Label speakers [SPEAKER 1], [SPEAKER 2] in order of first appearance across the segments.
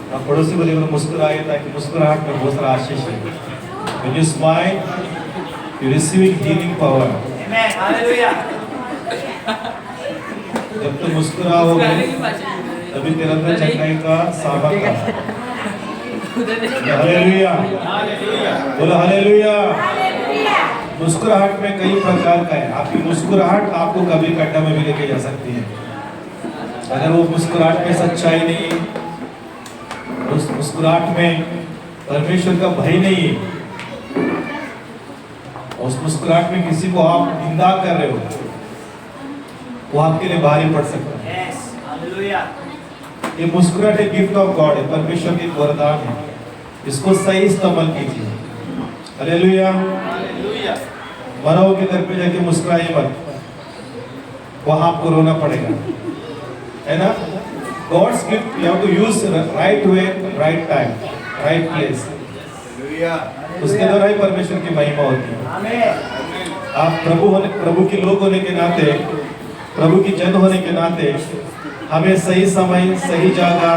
[SPEAKER 1] आप पड़ोसी को देखो मुस्कुराए, ताकि मुस्कुराहट में बहुत सारा आशीष है। When you smile, you receiving healing power.
[SPEAKER 2] Amen. Hallelujah.
[SPEAKER 1] जब तुम मुस्कुराओगे तभी तेरे अंदर चंगाई का सामर्थ आता है। हालेलुया, बोलो हालेलुया। मुस्कुराहट में कई प्रकार का है। आपकी मुस्कुराहट आपको कभी गड्ढा में भी लेके जा सकती है। अगर वो मुस्कुराहट में सच्चाई नहीं, उस मुस्कुराहट में परमेश्वर का भय नहीं है, उस मुस्कुराहट में किसी को आप निंदा कर रहे हो, वो आपके लिए भारी पड़ सकता है।
[SPEAKER 2] Yes. Hallelujah.
[SPEAKER 1] ये मुस्कुराहट एक गिफ्ट ऑफ गॉड है, परमेश्वर की वरदान है। इसको सही इस्तेमाल कीजिए। हालेलुया।
[SPEAKER 2] Hallelujah.
[SPEAKER 1] मरो के दर पे जाके मुस्कुराइए मत, वहां आपको रोना पड़ेगा, है ना? God's gift you have to use right way, right time, right place. उसके द्वारा ही परमेश्वर की महिमा होती है।
[SPEAKER 2] Amen.
[SPEAKER 1] आप प्रभु के लोग होने के नाते, प्रभु की जन होने के नाते हमें सही समय, सही जगह,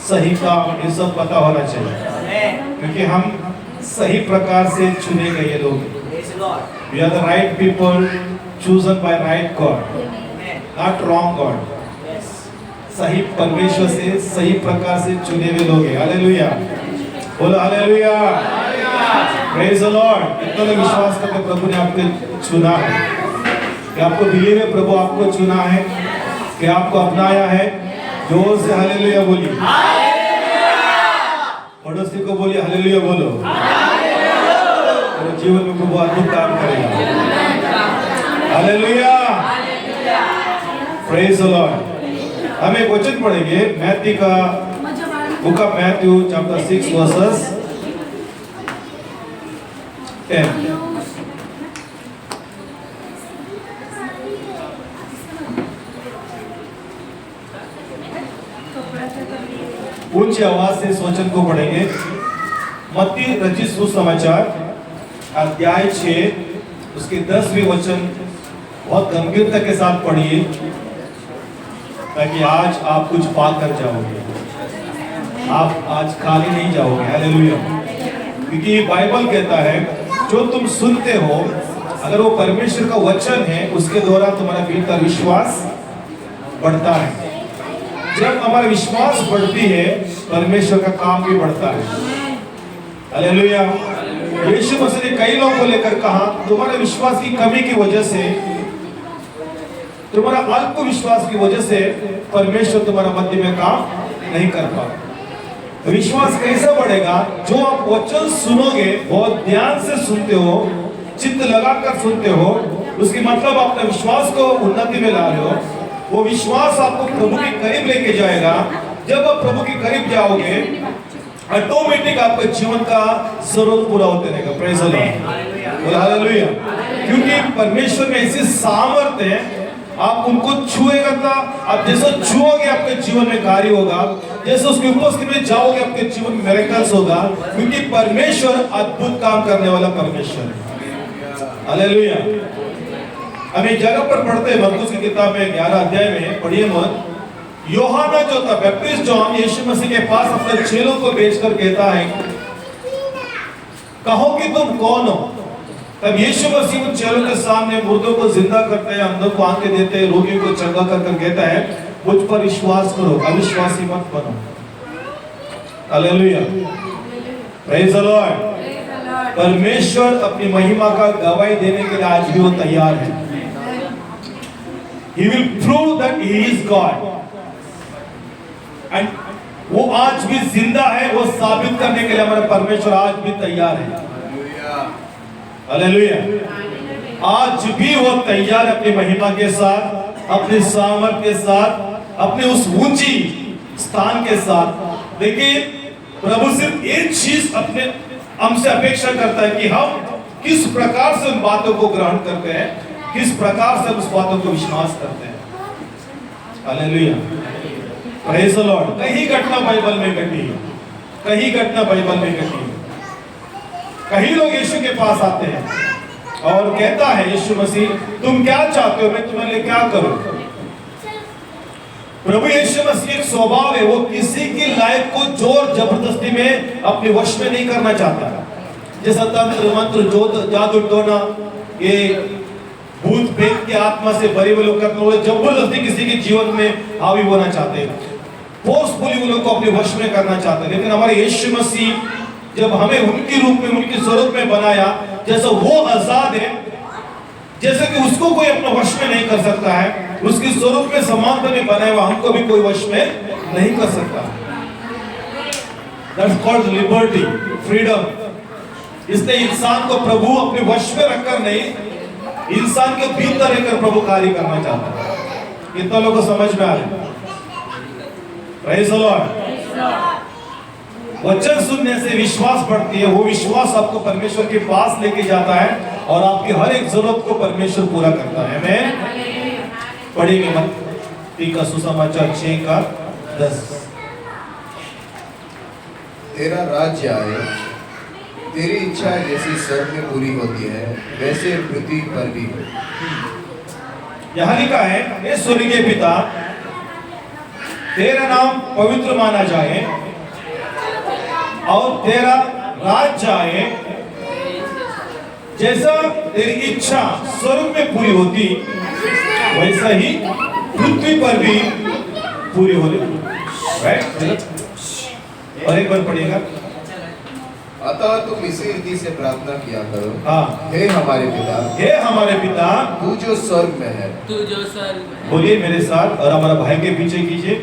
[SPEAKER 1] सही काम ये सब पता होना चाहिए,
[SPEAKER 2] Amen.
[SPEAKER 1] क्योंकि हम सही प्रकार से चुने गए लोग।
[SPEAKER 2] Praise the Lord.
[SPEAKER 1] We are the right people chosen by right God,
[SPEAKER 2] Amen.
[SPEAKER 1] not wrong God.
[SPEAKER 2] Yes.
[SPEAKER 1] सही परमेश्वर से सही प्रकार से चुने हुए लोग हैं। हालेलुया, बोलो हालेलुया। Praise the Lord. कितने लोग विश्वास करते प्रभु ने आपको चुना है? कि आपको बिलीव है प्रभु आपको चुना है, कि आपको अपनाया है? जोर से हालेलुया बोलिए। पड़ोसी को बोलिए हालेलुया बोलो। तो जीवन में प्रभु अद्भुत काम करेगा। Hallelujah, praise the Lord. हम एक वचन पढ़ेंगे मैथ्यू का, book of Matthew chapter 6 versus 10। ऊंची आवाज से इस वचन को पढ़ेंगे। मत्ती रचित सुसमाचार अध्याय 6 उसके 10वें वचन बहुत गंभीरता के साथ पढ़िए, ताकि आज आप कुछ पाकर जाओगे। आप आज खाली नहीं जाओगे। हालेलुया। क्योंकि बाइबल कहता है जो तुम सुनते हो, अगर वो परमेश्वर का वचन है, उसके द्वारा तुम्हारा भीतर विश्वास बढ़ता है। जब हमारा विश्वास बढ़ती है, परमेश्वर का काम भी बढ़ता है। हालेलुया। यीशु मसीह ने कई लोगों को लेकर कहा, तुम्हारे विश्वास की कमी की वजह से, तुम्हारा अल्प विश्वास की वजह से परमेश्वर तुम्हारा मध्य में काम नहीं कर पाता। विश्वास कैसे बढ़ेगा? जो आप वचन सुनोगे, बहुत ध्यान से सुनते हो, चित्त लगाकर सुनते हो, उसकी मतलब अपने विश्वास को उन्नति में ला रहे हो। वो विश्वास आपको प्रभु के करीब लेके जाएगा। जब आप प्रभु के करीब जाओगे, ऑटोमेटिक आपका जीवन का जरूरत पूरा होते रहेगा। Praise the Lord, hallelujah. क्योंकि परमेश्वर में ऐसी सामर्थ्य है, आप उनको छुएगा था, आप जैसे छुओगे आपके जीवन में कार्य होगा, जैसे उसकी उपस्थिति में जाओगे आपके जीवन में मिरेकल्स होगा, क्योंकि परमेश्वर अद्भुत काम करने वाला परमेश्वर है। हालेलुया। हम एक जगह पर पढ़ते हैं मरकुस की किताब में 11 अध्याय में, पढ़िए मत। यूहन्ना जो था बैप्टिस्ट जॉन यीशु मसीह के पास अपने चेलों को भेजकर कहता है, कहो कि तुम कौन हो? तब यीशु मसीह उन चेलों के सामने मुर्दों को जिंदा करते हैं, अंधों को आंखें देते हैं, रोगियों को चंगा कर कहता है, मुझ पर विश्वास करो, अविश्वासी मत बनो। Hallelujah, praise the Lord. परमेश्वर अपनी महिमा का गवाही देने के लिए आज भी वो तैयार है। He will prove that he is God. And वो आज भी जिंदा है, वो साबित करने के लिए हमारा परमेश्वर आज भी तैयार है। हालेलुया। आज भी वो तैयार है अपनी महिमा के साथ, अपने सामर्थ्य के साथ, अपने उस ऊंची स्थान के साथ। देखिए, प्रभु सिर्फ एक चीज अपने हमसे अपेक्षा करता है कि हम किस प्रकार से उन बातों को ग्रहण करते हैं, किस प्रकार से उस बातों को विश्वास करते हैं। Hallelujah, praise the Lord. कहीं घटना बाइबल में घटी, कहीं घटना बाइबल में घटी। कहीं लोग यीशु के पास आते हैं और कहता है यीशु मसीह, तुम क्या चाहते हो, मैं तुम्हारे लिए क्या करूं? प्रभु यीशु मसीह एक स्वभाव है, वो किसी की लाइफ को जोर जबरदस्ती में अपने वश में नहीं करना चाहता। जैसा तंत्र मंत्र जादू टोना, ये भूत प्रेत की आत्मा से भरे हुए लोग करते हैं, जबरदस्ती किसी के जीवन में हावी होना चाहते हैं, फोर्सफुली उन लोग को अपने वश में करना चाहते हैं। लेकिन हमारे यीशु मसीह जब हमें उनके रूप में, उनके स्वरूप में बनाया, जैसा वो आजाद है, जैसे कि उसको कोई अपने वश में नहीं कर सकता है, उसके स्वरूप में समानता में बनाया हुआ हमको भी कोई वश में नहीं कर सकता। That's called liberty, freedom। इसलिए इंसान को प्रभु अपने वश में रखकर नहीं, इंसान के भीतर रहकर प्रभु कार्य करना चाहता है। कितना लोगों को समझ में आ रहा है? Praise the Lord। वचन सुनने से विश्वास बढ़ती है, वो विश्वास आपको परमेश्वर के पास लेके जाता है और आपकी हर एक जरूरत को परमेश्वर पूरा करता है। आमीन। पढ़ेंगे मत्ती का सुसमाचार 6:10।
[SPEAKER 3] तेरा राज्य आए, तेरी इच्छा जैसी स्वर्ग में पूरी होती है वैसे पृथ्वी पर भी हो।
[SPEAKER 1] यहाँ लिखा है, हे स्वर्गीय पिता, तेरा नाम पवित्र माना जाए और तेरा राज्य आए, जैसा तेरी इच्छा स्वर्ग में पूरी होती वैसा ही पृथ्वी पर भी पूरी होने। राइट? और एक बार पढ़िएगा।
[SPEAKER 3] अतः तुम इसी रीति से प्रार्थना किया करो।
[SPEAKER 1] हाँ।
[SPEAKER 3] हे हमारे पिता,
[SPEAKER 1] हे हमारे पिता,
[SPEAKER 3] तू जो स्वर्ग में है।
[SPEAKER 2] तू जो स्वर्ग में है।
[SPEAKER 1] बोलिए मेरे साथ और हमारा भाई के पीछे कीजिए।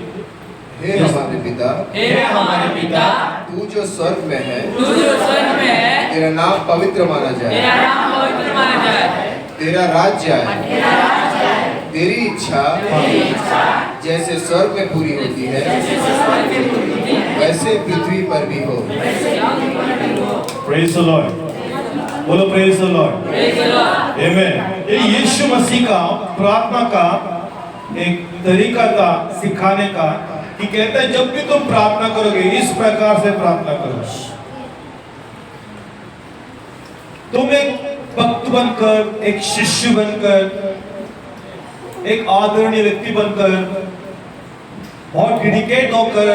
[SPEAKER 3] हे हमारे पिता,
[SPEAKER 2] हे हमारे पिता,
[SPEAKER 3] तू जो स्वर्ग में है।
[SPEAKER 2] तू जो स्वर्ग में है।
[SPEAKER 3] तेरा नाम पवित्र माना जाए।
[SPEAKER 2] तेरा नाम पवित्र माना जाए।
[SPEAKER 3] तेरा राज्य आए।
[SPEAKER 2] तेरा राज्य आए।
[SPEAKER 3] तेरी इच्छा जैसे स्वर्ग में पूरी होती है वैसे पृथ्वी पर भी हो।
[SPEAKER 1] Praise the Lord। बोलो praise the Lord।
[SPEAKER 2] Praise the Lord।
[SPEAKER 1] आमेन। ये यीशु मसीह का प्रार्थना का एक तरीका था सिखाने का, कि कहता है जब भी तुम प्रार्थना करोगे इस प्रकार से प्रार्थना करो। तुम एक भक्त बनकर, एक शिष्य बनकर, एक आदरणीय व्यक्ति बनकर, बहुत डेडिकेट होकर,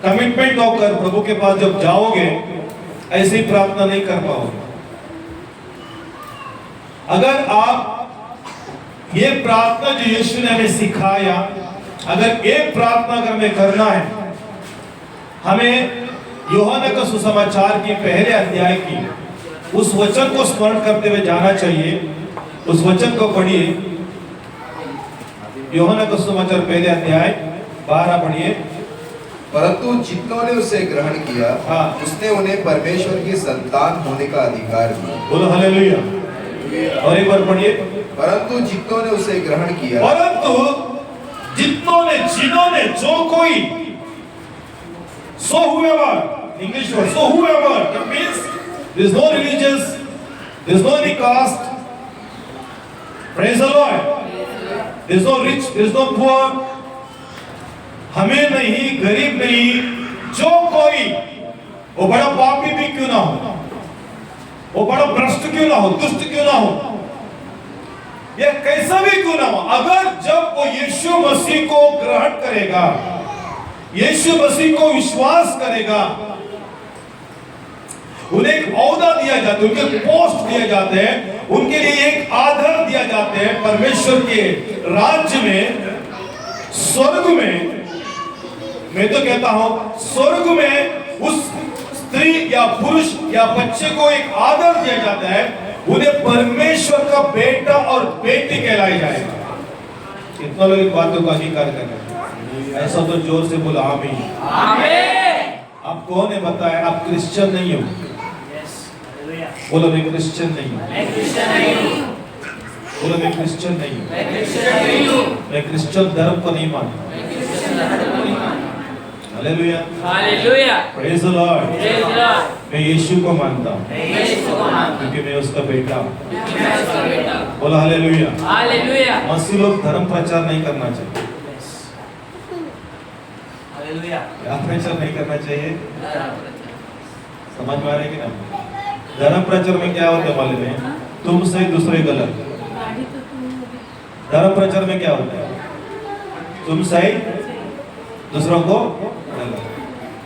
[SPEAKER 1] कमिटमेंट होकर प्रभु के पास जब जाओगे, ऐसी प्रार्थना नहीं कर पाओगे। अगर आप ये प्रार्थना जो यीशु ने हमें सिखाया, अगर एक प्रार्थना अगर हमें करना है, हमें यूहन्ना का सुसमाचार की पहले अध्याय की उस वचन को स्मरण करते हुए जाना चाहिए। उस वचन को पढ़िए, यूहन्ना का सुसमाचार पहले अध्याय 12 पढ़िए।
[SPEAKER 3] परंतु जितनों ने उसे ग्रहण किया,
[SPEAKER 1] हाँ।
[SPEAKER 3] उसने उन्हें परमेश्वर की संतान होने का अधिकार दिया।
[SPEAKER 1] बोलो हालेलुया। और एक बार पढ़िए।
[SPEAKER 3] परंतु जितनों ने उसे ग्रहण किया,
[SPEAKER 1] परंतु जिन्होंने जो कोई, so whoever, English word, so whoever, that means there is no religious, there is no any caste. Praise the Lord। There is no rich, there is no poor, हमें नहीं, गरीब नहीं, जो कोई, वो बड़ा पापी भी क्यों ना हो, वो बड़ा भ्रष्ट क्यों ना हो, दुष्ट क्यों ना हो, ये कैसा भी क्यों ना हो, अगर जब वो यीशु मसीह को ग्रहण करेगा, यीशु मसीह को विश्वास करेगा, उन्हें एक औदा दिया जाता है, उनके पोस्ट दिए जाते हैं, उनके लिए एक आदर दिया जाते हैं परमेश्वर के राज्य में, स्वर्ग में। मैं तो कहता हूं स्वर्ग में उस स्त्री या पुरुष या बच्चे को एक आदर दिया जाता है, उन्हें परमेश्वर का बेटा और बेटी कहलाया जाएगा। कितना लोग इन बातों का अंगीकार कर रहे हैं? ऐसा तो जोर से बोला आमीन।
[SPEAKER 2] आमीन।
[SPEAKER 1] आप कौन है बताएं? आप क्रिश्चियन नहीं हो। बोलो मैं क्रिश्चियन नहीं हूँ।
[SPEAKER 2] मैं क्रिश्चियन नहीं हूँ।
[SPEAKER 1] बोलो मैं क्रिश्चियन नहीं हूँ।
[SPEAKER 2] मैं क्रिश्चियन नहीं हूँ।
[SPEAKER 1] मैं क्रिश्चियन धर्म को नहीं मानता।
[SPEAKER 2] मैं क्रिश्चियन धर्म को नहीं मानता।
[SPEAKER 1] Hallelujah.
[SPEAKER 2] Hallelujah.
[SPEAKER 1] Praise the Lord.
[SPEAKER 2] Praise the Lord.
[SPEAKER 1] मैं यीशु को मानता हूँ,
[SPEAKER 2] मैं यीशु को मानता हूँ,
[SPEAKER 1] क्योंकि मैं उसका बेटा हूँ।
[SPEAKER 2] क्योंकि मैं उसका बेटा हूँ।
[SPEAKER 1] बोलो हालेलुया।
[SPEAKER 2] हालेलुया।
[SPEAKER 1] मसीह लोग धर्म प्रचार नहीं करना चाहिए।
[SPEAKER 2] हालेलुया।
[SPEAKER 1] क्या प्रचार नहीं करना चाहिए? समझ में आ रहा है कि ना? धर्म प्रचार में क्या होता है मालूम है? तुम सही दूसरे गलत। धर्म प्रचार में क्या होता है? तुम सही दूसरों को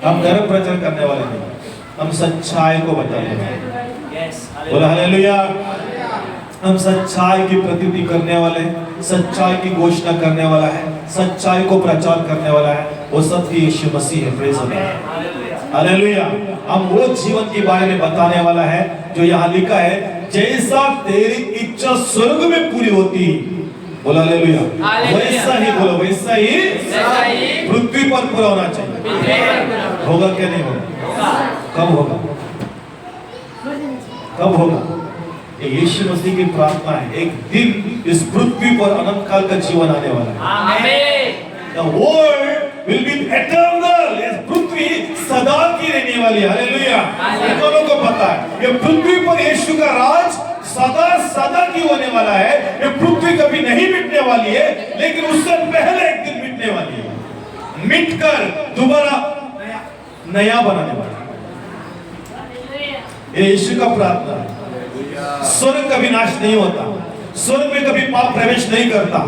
[SPEAKER 1] हम धर्म प्रचार करने वाले नहीं, हम सच्चाई को बताने वाले।
[SPEAKER 2] यस
[SPEAKER 1] बोला हालेलुया। हम सच्चाई की प्रतीति करने वाले, सच्चाई की घोषणा करने वाला है, सच्चाई को प्रचार करने वाला है, वो सत्य यीशु मसीह है। Praise the Lord, hallelujah. हम वो जीवन के बारे में बताने वाला है जो यहाँ लिखा है, जैसा तेरी इच्छा स्वर्ग में पूरी होती, बोला हालेलुया, वैसा ही, बोलो वैसा ही पृथ्वी पर पूरा होना चाहिए। होगा क्या नहीं होगा? कब होगा? कब होगा? यीशु मसीह की प्रार्थना है, एक दिन इस पृथ्वी पर अनंत काल का जीवन आने वाला है।
[SPEAKER 2] आमीन।
[SPEAKER 1] The world will be eternal. इस पृथ्वी सदा की रहने वाली है। हालेलुया। दोनों को पता है ये पृथ्वी पर यीशु का राज सदा सदा की होने वाला है। ये पृथ्वी कभी नहीं मिटने वाली है, लेकिन उससे पहले एक दिन मिटने वाली है, मिटकर दोबारा नया बनाने वाला है। ये यीशु का प्रार्थना है। स्वर्ग कभी नाश नहीं होता, स्वर्ग में कभी पाप प्रवेश नहीं करता,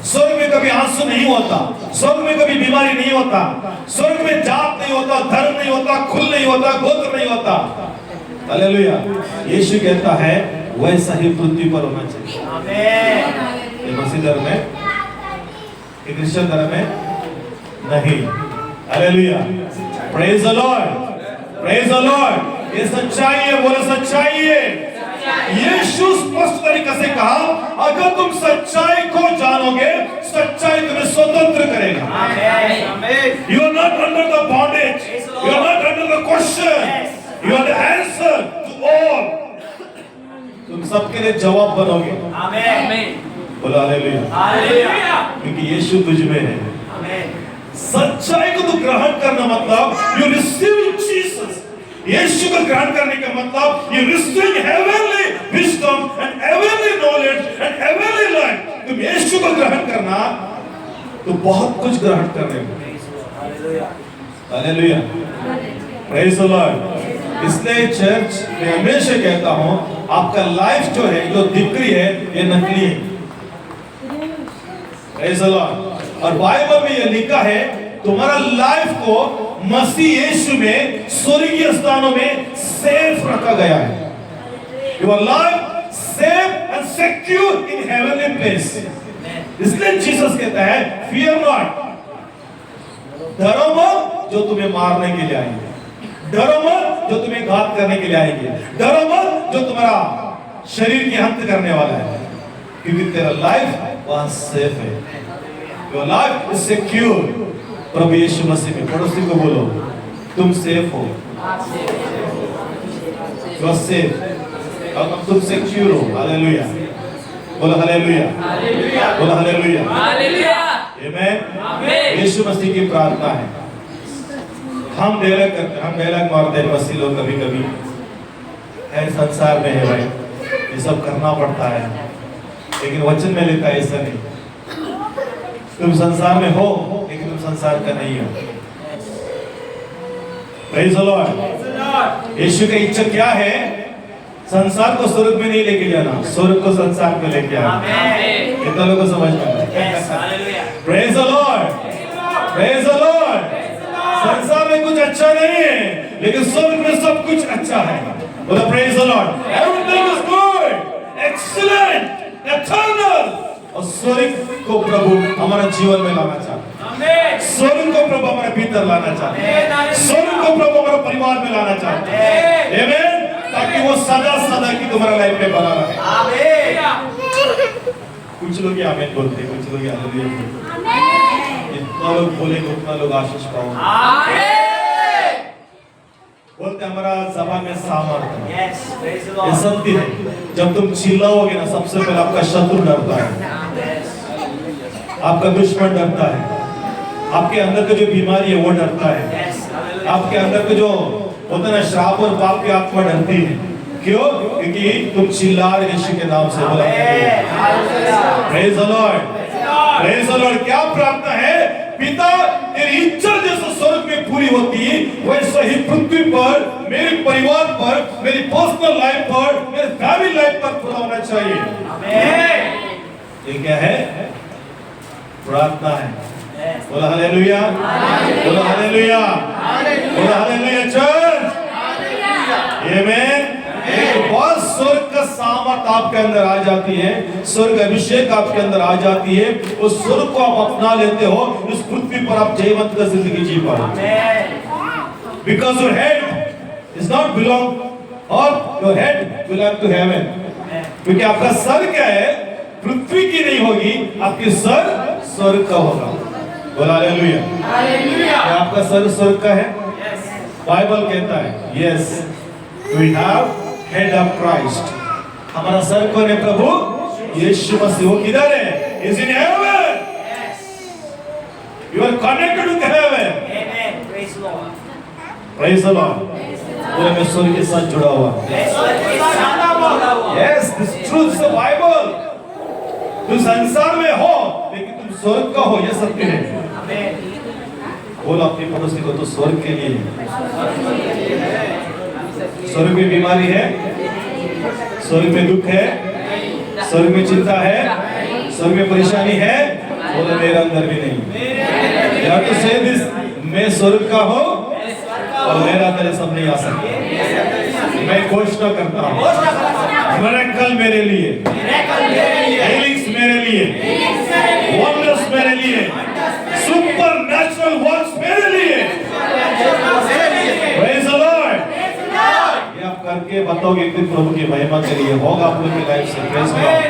[SPEAKER 1] स्वर्ग में कभी आंसू नहीं होता, स्वर्ग में कभी बीमारी नहीं होता, स्वर्ग में जात नहीं होता, धर्म नहीं होता, कुल नहीं होता, गोत्र नहीं होता। हालेलुया। यीशु कहता है वैसा ही पृथ्वी पर होना चाहिए। आमीन। ये मसीह धर्म में, ये क्रिश्चियन धर्म में नहीं। Hallelujah. Praise the Lord, praise the Lord. ये सच्चाई है, बोलो सच्चाई है। यीशु स्पष्ट तरीके से कहा, अगर तुम सच्चाई को जानोगे, सच्चाई तुम्हें स्वतंत्र करेगा। You are not under the bondage. You are not under the question. You are the answer to all. तुम सबके लिए जवाब बनोगे।
[SPEAKER 2] आमीन।
[SPEAKER 1] बोलो हालेलुया,
[SPEAKER 2] हालेलुया।
[SPEAKER 1] क्योंकि यीशु तुझ में है।
[SPEAKER 2] आमीन।
[SPEAKER 1] सच्चाई को तो ग्रहण करना मतलब you receive Jesus. यीशु को ग्रहण करने का मतलब you receive heavenly wisdom and heavenly knowledge and heavenly life. तुम यीशु को ग्रहण करना तो बहुत कुछ ग्रहण करने को। Hallelujah, praise the Lord. इसलिए चर्च में हमेशा कहता हूँ, आपका लाइफ जो है, जो दिख रही है, ये नकली है। Praise the Lord. और बाइबल में ये लिखा है, तुम्हारा लाइफ को मसीह यीशु में स्वर्गीय स्थानों में सेफ रखा गया है। Your life safe and secure in heavenly place. इसलिए जीसस कहता है, फियर नॉट, डरो मत जो तुम्हें मारने के लिए आएंगे, डरो मत जो तुम्हें घात करने के लिए आएंगे, डरो मत जो तुम्हारा शरीर की हत्या करने वाला है, क्योंकि तेरा लाइफ वहां सेफ है। योर लाइफ इज सिक्योर प्रभु यीशु मसीह में। पड़ोसी को बोलो, तुम सेफ हो, यू आर सेफ, और तुम सिक्योर हो। हालेलुया, बोलो हालेलुया, बोलो हालेलुया,
[SPEAKER 2] हालेलुया,
[SPEAKER 1] आमीन। यीशु मसीह की प्रार्थना है। हम डायलॉग करते हैं, हम डायलॉग मारते हैं मसीह लोग, कभी कभी है संसार में है भाई, ये सब करना पड़ता है, लेकिन वचन में लिखा है ऐसा नहीं। तुम संसार में हो, लेकिन तुम संसार का नहीं हो। Praise the Lord. यीशु की इच्छा क्या है? संसार को स्वर्ग में नहीं लेके जाना, स्वर्ग को संसार में लेके आना।
[SPEAKER 2] आमीन।
[SPEAKER 1] कितना लोगों को समझ में आया?
[SPEAKER 2] Yes, hallelujah.
[SPEAKER 1] Praise the Lord, praise the Lord. संसार में कुछ अच्छा नहीं है, लेकिन स्वर्ग में सब कुछ अच्छा है। बोलो praise the Lord. Everything is good, excellent, eternal. और स्वर्ग को प्रभु हमारा जीवन में लाना चाहते हैं। स्वर्ग को प्रभु हमारे भीतर लाना चाहते हैं। स्वर्ग को प्रभु हमारे परिवार में लाना चाहते हैं। आमीन। ताकि वो सदा सदा की तुम्हारा लाइफ में बना रहे। आमीन। कुछ लोग आमीन बोलते हैं, कुछ लोग हालेलुया बोलते हैं। जितना लोग बोलेंगे उतना लोग आशीष पाओगे।
[SPEAKER 2] आमीन।
[SPEAKER 1] बोलते हमारा जबान में सामर्थ्य है।
[SPEAKER 2] यस, प्रेज द
[SPEAKER 1] ये
[SPEAKER 2] लॉर्ड।
[SPEAKER 1] सत्य है। जब तुम चिल्लाओगे ना, सबसे पहले आपका शत्रु डरता है, आपका दुश्मन डरता है, आपके अंदर का जो बीमारी है वो डरता है,
[SPEAKER 2] यस, हालेलुया।
[SPEAKER 1] आपके अंदर का जो होता है ना श्राप और पाप की आत्मा डरती है। क्यों? क्योंकि तुम चिल्ला रहे यीशु के नाम से। बोला praise the Lord, praise the Lord. क्या प्रार्थना है? पिता, तेरी इच्छा जैसे स्वर्ग में पूरी होती है, वैसे ही पृथ्वी पर, मेरे परिवार पर, मेरी पर्सनल लाइफ पर, मेरे फैमिली लाइफ पर पूरा होना चाहिए।
[SPEAKER 2] आमीन।
[SPEAKER 1] ये क्या है? प्रार्थना है। बोला हालेलुया, बोला हालेलुया, बोला हालेलुया चर्च। आमेन। एक बहुत स्वर्ग का सामर्थ आपके अंदर आ जाती है, स्वर्ग अभिषेक आपके अंदर आ जाती है, उस स्वर्ग को आप अपना लेते हो, उस पृथ्वी पर आप जयवंत का जिंदगी जी पाओगे। Because your head is not belong or your head belong to heaven। क्योंकि आपका सर क्या है, पृथ्वी की नहीं होगी, आपकी सर स्वर्ग का होगा। बोला हालेलुया। क्या आपका सर स्वर्ग का है? बाइबल कहता है yes, we have head of Christ. हमारा सर कौन है? प्रभु यीशु मसीह। वो किधर है? Is in heaven. You are connected with heaven. Praise the lord. पूरे में स्वर्ग के साथ जुड़ा हुआ। Yes, this truth is the Bible. तुम संसार में हो लेकिन तुम स्वर्ग का हो, यह सत्य है। बोलो अपने पड़ोसी को, तो स्वर्ग के लिए। स्वर्ग में बीमारी है, स्वर्ग में दुख है, स्वर्ग में चिंता है, स्वर्ग में परेशानी है, बोलो मेरे अंदर भी नहीं। या तो से दिस, मैं स्वर्ग का हूँ और मेरा अंदर सब नहीं आ सकता। मैं घोषणा करता हूँ, मिरेकल मेरे लिए, हीलिंग्स मेरे लिए, वंडर्स मेरे लिए, सुपरनैचुरल वर्क्स मेरे लिए। Praise the Lord. ये आप करके बताओगे कि प्रभु की महिमा के लिए होगा आप लोगों की लाइफ से। Praise the Lord.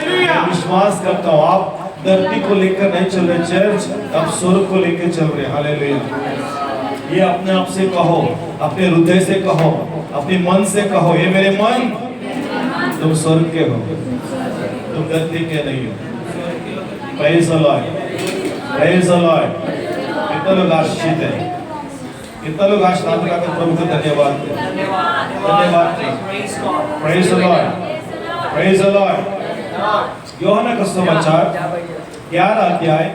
[SPEAKER 1] मैं विश्वास करता हूँ आप धरती को लेकर नहीं चल रहे चर्च, आप स्वर्ग को लेकर चल रहे। हालेलुया। ये अपने आप से कहो, अपने हृदय से कहो, अपने मन से कहो, ये मेरे मन, तुम स्वर्ग के हो, तुम धरती के नहीं हो। Praise the Lord, praise the Lord. कितना लोग आशीषित है, कितना लोग आज रात का प्रभु को धन्यवाद दें, धन्यवाद दें। Praise the Lord, praise the Lord. यूहन्ना का सुसमाचार 11 अध्याय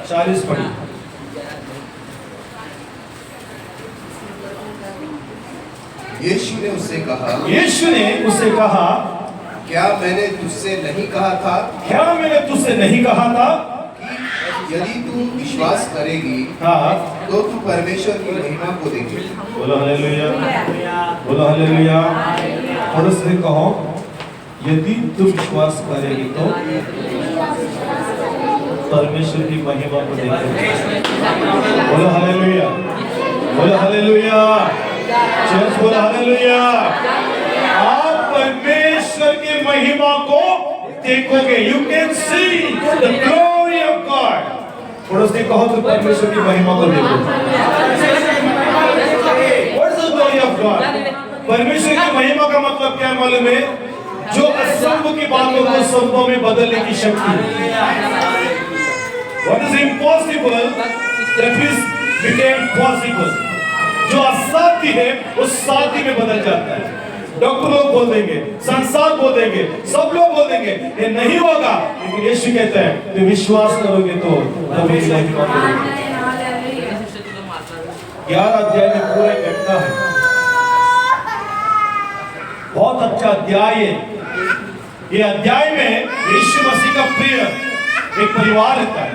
[SPEAKER 1] 40 पढ़ी।
[SPEAKER 3] यीशु ने उससे कहा,
[SPEAKER 1] यीशु ने उससे कहा,
[SPEAKER 3] क्या मैंने तुझसे नहीं कहा था,
[SPEAKER 1] क्या मैंने तुझसे नहीं कहा था
[SPEAKER 3] कि यदि तू विश्वास करेगी
[SPEAKER 1] हाँ,
[SPEAKER 3] तो तू परमेश्वर की महिमा को देखेगी।
[SPEAKER 1] बोलो हालेलुया, बोलो हालेलुया। थोड़ा से कहो, यदि तू विश्वास करेगी तो परमेश्वर की महिमा को देखेगी। बोलो हालेलुया, बोलो हालेलुया। चर्च बोलो हालेलुया। आप परमेश्वर की महिमा को देखोगे। You can see the glory of God. थोड़ा से कहो तो परमेश्वर की महिमा को देखो। What is the glory of God? परमेश्वर की महिमा का मतलब क्या मालूम है? जो असंभव की बातों को संभव में बदलने की शक्ति। What is impossible that is became possible। जो असाध्य है वो साध्य में बदल जाता है। डॉक्टर लोग बोल देंगे, संसार बोल देंगे, सब लोग बोल देंगे ये नहीं होगा, लेकिन यीशु कहता है तो विश्वास करोगे तो तभी महिमा करोगे। 11 अध्याय में पूरा घटना है, बहुत अच्छा अध्याय है। ये अध्याय में यीशु मसीह का प्रिय एक परिवार रहता है,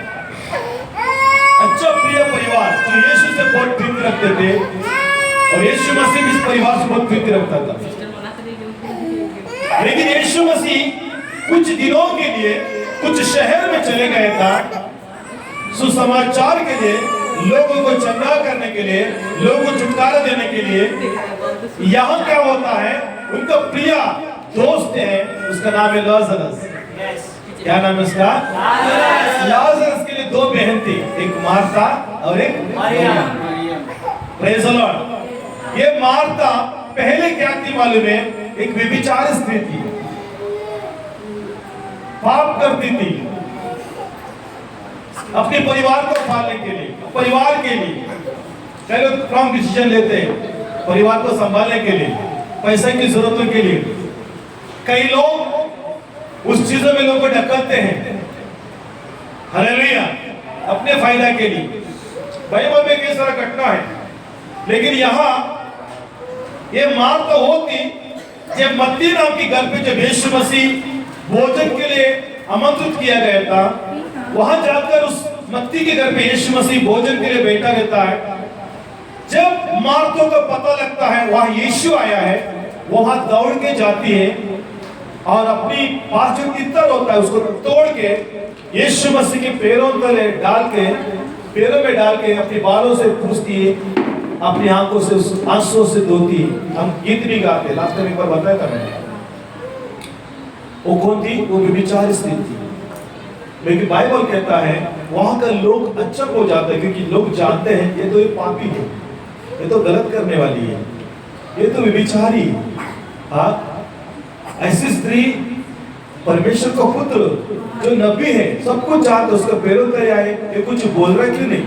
[SPEAKER 1] अच्छा प्रिय परिवार जो यीशु से बहुत प्रीति रखते थे और यीशु मसीह इस परिवार से बहुत प्रीति रखता था। लेकिन यीशु मसीह कुछ दिनों के लिए कुछ शहर में चले गए था सुसमाचार के लिए, लोगों को चंगा करने के लिए, लोगों को छुटकारा देने के लिए। यहाँ क्या होता है, उनका प्रिय दोस्त है, उसका नाम है लाजरस। क्या नाम है उसका? लाजरस के लिए 2 बहन थी, एक मार्था और एक मरियम। Praise the Lord. ये मार्था पहले क्या थी मालूम है? एक व्यभिचार स्त्री थी, पाप करती थी अपने परिवार को पालने के लिए, परिवार के लिए कई लोग रॉन्ग डिसीजन लेते हैं, परिवार को संभालने के लिए, पैसे की जरूरतों के लिए। कई लोग उस चीजों में लोगों को ढकलते हैं, हालेलुया, अपने फायदा के लिए। बाइबल में कई सारा घटना है, लेकिन यहाँ ये मार्ता वो थी जब मत्ती नाम के घर पे जब यीशु मसीह भोजन के लिए आमंत्रित किया गया था, वहां जाकर उस मत्ती के घर पे यीशु मसीह भोजन के लिए बैठा रहता है। जब मार्ता को पता लगता है वहां यीशु आया है, वहां दौड़ के जाती है और अपनी पास जो इत्र होता है उसको तोड़ के यीशु मसीह के पैरों तले डाल के, पैरों में डाल के अपने बालों से पूछती है, अपनी आंखों से आंसुओं से धोती है। हम गीत भी गाते, लास्ट टाइम एक बार बताया था मैंने। वो कौन थी? वो व्यभिचार स्त्री थी। लेकिन बाइबल कहता है वहां का लोग अचंभ हो जाते हैं, क्योंकि लोग जानते हैं ये तो एक पापी है, ये तो गलत करने वाली है, ये तो व्यभिचारी है। हाँ, ऐसी स्त्री परमेश्वर का पुत्र जो नबी है, सब कुछ जानते, उसका पैरों तले आए, ये कुछ बोल रहा है क्यों नहीं?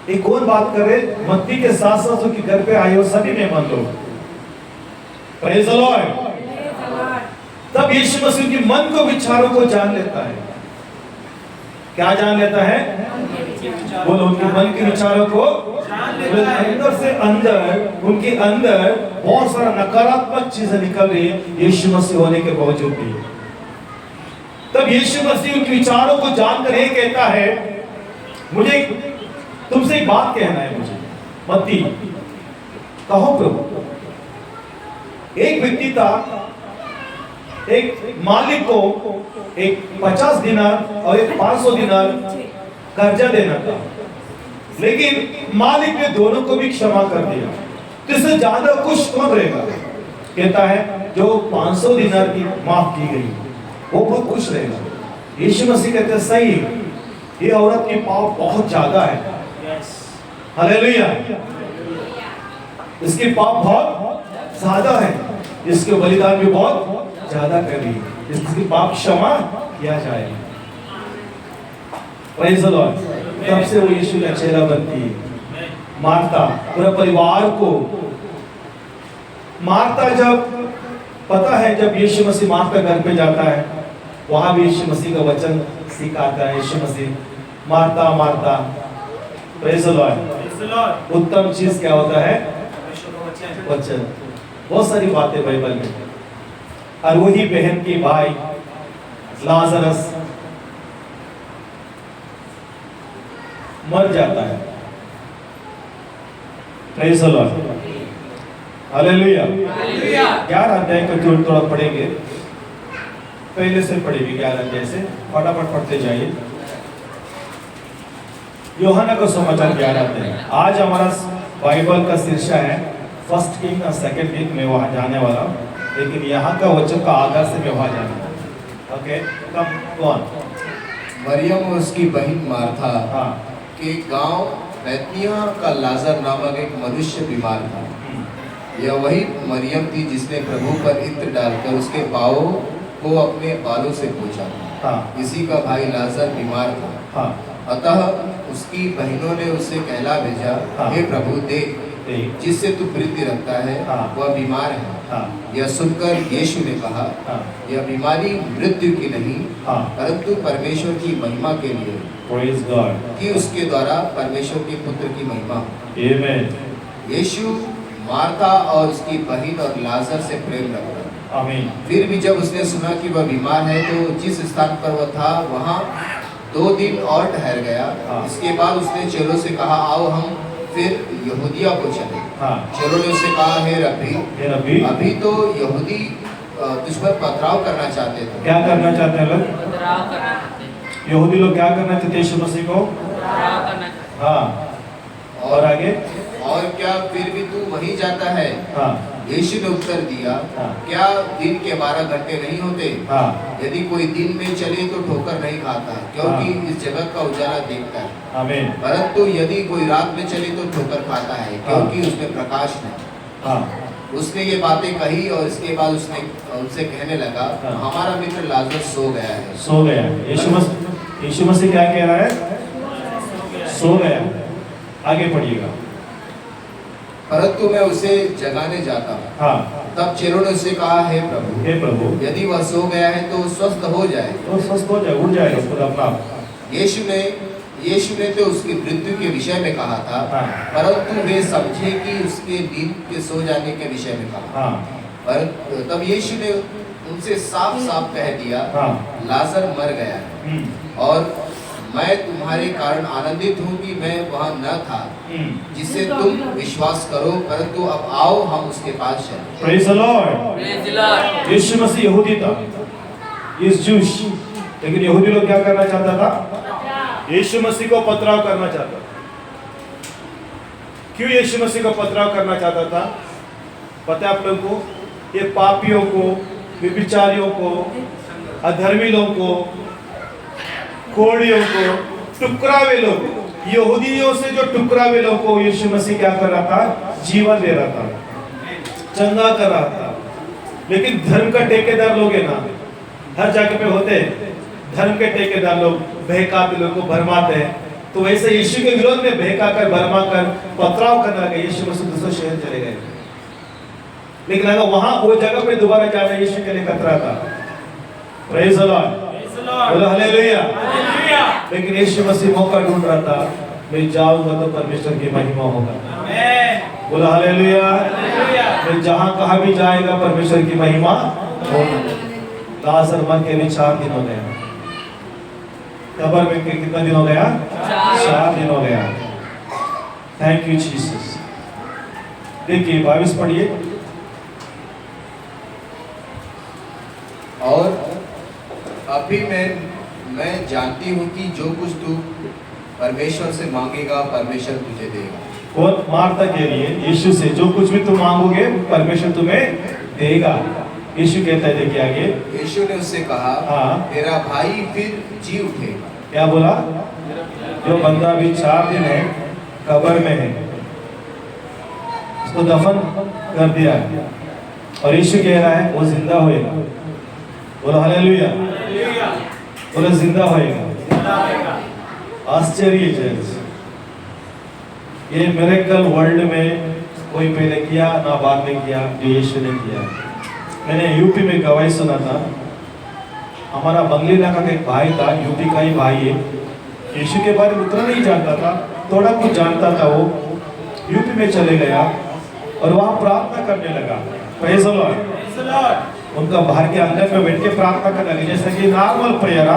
[SPEAKER 1] ये कौन बात करे? मत्ती के साथ साथ उसके घर पे आए हो सभी मेहमान लोग। Praise the Lord. तब यीशु मसीह के मन को विचारों को जान लेता है। क्या जान लेता है? बोलो, उनके मन के विचारों को अंदर से अंदर, उनके अंदर बहुत सारा नकारात्मक चीजें निकल रही है यीशु मसीह होने के बावजूद भी। तब यीशु मसीह उनके विचारों को जानकर ये कहता है, मुझे तुमसे एक बात कहना है। मुझे मत्ती कहो प्रभु। एक व्यक्ति था, एक मालिक को एक 50 दिनार और एक 500 दिनार कर्जा देना था, लेकिन मालिक ने दोनों को भी क्षमा कर दिया। तो इससे ज्यादा खुश कौन रहेगा? कहता है जो 500 दिनार की माफ की गई वो बहुत खुश रहेगा। यीशु मसीह कहते हैं सही, ये औरत की पाप बहुत ज्यादा है। हालेलुया। इसके पाप बहुत ज्यादा है, इसके बलिदान भी बहुत ज्यादा कर रही है, इसकी पाप क्षमा किया जाए। Praise the Lord. तब से वो यीशु का चेहरा बनती है। मार्ता पूरा परिवार को, मार्ता जब पता है जब यीशु मसीह मार्ता घर पे जाता है, वहां भी यीशु मसीह का वचन सिखाता है। यीशु मसीह Martha Martha, praise the Lord. उत्तम चीज क्या होता है? वचन। बहुत सारी बातें बाइबल में। और वही बहन की भाई लाजरस मर जाता है। Praise the Lord. हालेलुया। 11 अध्याय को थोड़ा पढ़ेंगे, पहले से पढ़ेंगे 11 अध्याय से, फटाफट पढ़ते जाइए। यूहन्ना का समाचार 11 अध्याय। आज हमारा बाइबल का शीर्षक है फर्स्ट किंग और सेकंड किंग। मैं वहां जाने वाला हूं, लेकिन यहाँ का वचन का आधार से मैं वहां जाना। ओके, कम कौन?
[SPEAKER 3] मरियम और उसकी बहन मार्था
[SPEAKER 1] हाँ
[SPEAKER 3] के गांव बैतनिय्याह का लाजर नामक एक मनुष्य बीमार था। यह वही मरियम थी जिसने प्रभु पर इत्र डालकर उसके पांवों को अपने बालों से पोंछा था।
[SPEAKER 1] हाँ
[SPEAKER 3] इसी का भाई लाजर बीमार था।
[SPEAKER 1] हाँ
[SPEAKER 3] अतः उसकी बहनों ने उसे कहला भेजा,
[SPEAKER 1] हाँ।
[SPEAKER 3] हे प्रभु देख,
[SPEAKER 1] ठीक।
[SPEAKER 3] जिससे तू प्रीति रखता है
[SPEAKER 1] हाँ।
[SPEAKER 3] वह बीमार है।
[SPEAKER 1] हाँ
[SPEAKER 3] यह सुनकर यीशु ने कहा,
[SPEAKER 1] हाँ
[SPEAKER 3] यह बीमारी मृत्यु की नहीं
[SPEAKER 1] हाँ।
[SPEAKER 3] परंतु परमेश्वर की महिमा के लिए है,
[SPEAKER 1] प्रेज़ गॉड।
[SPEAKER 3] कि उसके द्वारा परमेश्वर के पुत्र की महिमा हो।
[SPEAKER 1] आमीन।
[SPEAKER 3] यीशु मार्था और उसकी बहन और लाजर से प्रेम रखता।
[SPEAKER 1] आमीन।
[SPEAKER 3] फिर भी जब उसने सुना कि वह बीमार है तो जिस स्थान पर वह था वहाँ 2 दिन और ठहर गया।
[SPEAKER 1] हाँ।
[SPEAKER 3] इसके बाद उसने चेलों से कहा, आओ हम फिर यहूदिया को चले।
[SPEAKER 1] हाँ
[SPEAKER 3] चेलों ने उससे कहा, हे रब्बी,
[SPEAKER 1] ये रब्बी
[SPEAKER 3] अभी तो यहूदी तुझ पर पथराव करना चाहते थे।
[SPEAKER 1] क्या करना चाहते हैं लोग?
[SPEAKER 2] पथराव करना चाहते हैं।
[SPEAKER 1] यहूदी लोग क्या करना चाहते हैं यीशु मसीह को?
[SPEAKER 2] पथराव करना चाहते हैं।
[SPEAKER 1] हाँ, और आगे?
[SPEAKER 3] और क्या फिर भी तू वहीं जाता है?
[SPEAKER 1] हाँ
[SPEAKER 3] यीशु ने उत्तर दिया,
[SPEAKER 1] हाँ।
[SPEAKER 3] क्या दिन के 12 घंटे नहीं होते?
[SPEAKER 1] हाँ
[SPEAKER 3] यदि कोई दिन में चले तो ठोकर नहीं खाता, क्योंकि
[SPEAKER 1] हाँ।
[SPEAKER 3] इस जगत का उजाला देखता है।
[SPEAKER 1] आमीन।
[SPEAKER 3] परंतु यदि कोई रात में चले तो ठोकर खाता है, क्योंकि उसमें प्रकाश नहीं।
[SPEAKER 1] हाँ
[SPEAKER 3] उसने ये बातें कही और इसके बाद उसने उनसे कहने लगा,
[SPEAKER 1] हाँ।
[SPEAKER 3] हमारा मित्र लाजर सो गया है।
[SPEAKER 1] सो गया। यीशु मसीह क्या कह रहा है? सो गया। आगे पढ़िएगा।
[SPEAKER 3] परंतु मैं उसे जगाने जाता हूँ।
[SPEAKER 1] हाँ
[SPEAKER 3] तब चेलों ने उसे कहा, हे प्रभु,
[SPEAKER 1] हे प्रभु,
[SPEAKER 3] यदि वह सो गया है तो स्वस्थ हो जाए।
[SPEAKER 1] तो स्वस्थ हो जाए, उठ जाएगा खुद अपना आप।
[SPEAKER 3] यीशु ने यीशु ने तो उसकी मृत्यु के विषय में कहा था,
[SPEAKER 1] हाँ।
[SPEAKER 3] परंतु वे समझे कि उसके नींद के सो जाने के विषय में कहा।
[SPEAKER 1] हाँ
[SPEAKER 3] पर तब यीशु ने उनसे साफ साफ कह दिया,
[SPEAKER 1] हाँ।
[SPEAKER 3] लाजर मर गया है और मैं तुम्हारे कारण आनंदित हूँ कि मैं वहाँ न था, जिससे तुम विश्वास करो, परंतु अब आओ हम उसके पास चलें।
[SPEAKER 1] Praise the Lord.
[SPEAKER 2] Praise the Lord.
[SPEAKER 1] यीशु मसीह यहूदी था, इस जूश, लेकिन यहूदी लोग क्या करना चाहता था? यीशु मसीह को पथराव करना चाहता था। क्यों यीशु मसीह को पथराव करना चाहता था? पता है आप लोगों को? ये पापियों को, व्यभिचारियों को, अधर्मी लोगों को, कोड़ियों को, टुकरावे लोग, यहूदियों से जो टुकरावे लोगों को यीशु मसीह क्या कर रहा था? जीवन दे रहा था, चंगा कर रहा था। लेकिन धर्म का ठेकेदार लोग है ना, हर जगह पे होते हैं धर्म के ठेकेदार लोग, बहकाते लोग को भरमाते हैं। तो वैसे यीशु के विरोध में बहका कर, भरमा कर, पथराव करने लगे। यीशु मसीह दूसरे शहर चले गए, लेकिन अगर वहां वो जगह पे दोबारा जाना यीशु के लिए खतरा था। प्रेज द लॉर्ड, बोलो हालेलुया। लेकिन यीशु मसीह मौका ढूंढ रहा था, मैं जाऊंगा तो परमेश्वर की महिमा होगा। बोलो हालेलुया। मैं जहां कहा भी जाएगा परमेश्वर की महिमा होगा। लाजर मर के भी 4 दिन हो गया, कब्र में कितना दिन हो गया? 4 दिन हो गया। Thank you Jesus. देखिए 22 पढ़िए।
[SPEAKER 3] और अभी मैं जानती हूँ कि जो कुछ तू परमेश्वर से मांगेगा परमेश्वर तुझे देगा।
[SPEAKER 1] कौन? मार्था के लिए यीशु से जो कुछ भी तुम मांगोगे परमेश्वर तुम्हें देगा। यीशु कहता है, देखिए आगे।
[SPEAKER 3] यीशु ने उससे कहा,
[SPEAKER 1] हाँ।
[SPEAKER 3] तेरा भाई फिर जी उठेगा।
[SPEAKER 1] क्या बोला? जो बंदा अभी 4 दिन है कब्र में है, उसको दफन कर दिया है और यीशु कह रहा है वो जिंदा होएगा। बोलो हालेलुया। बोलो जिंदा होएगा। आश्चर्य चर्च, ये मिरेकल वर्ल्ड में कोई पहले किया ना बाद में किया, जो यीशु ने किया। मैंने यूपी में गवाही सुना था। हमारा बंगली इलाका का एक भाई था, यूपी का ही भाई है, यीशु के बारे में उतना नहीं जानता था, थोड़ा कुछ जानता था। वो यूपी में चले गया और वहाँ प्रार्थना करने लगा। Praise the Lord. उनका बाहर के अंदर में बैठ के प्रार्थना करने लगे, जैसे कि नॉर्मल प्रेयर।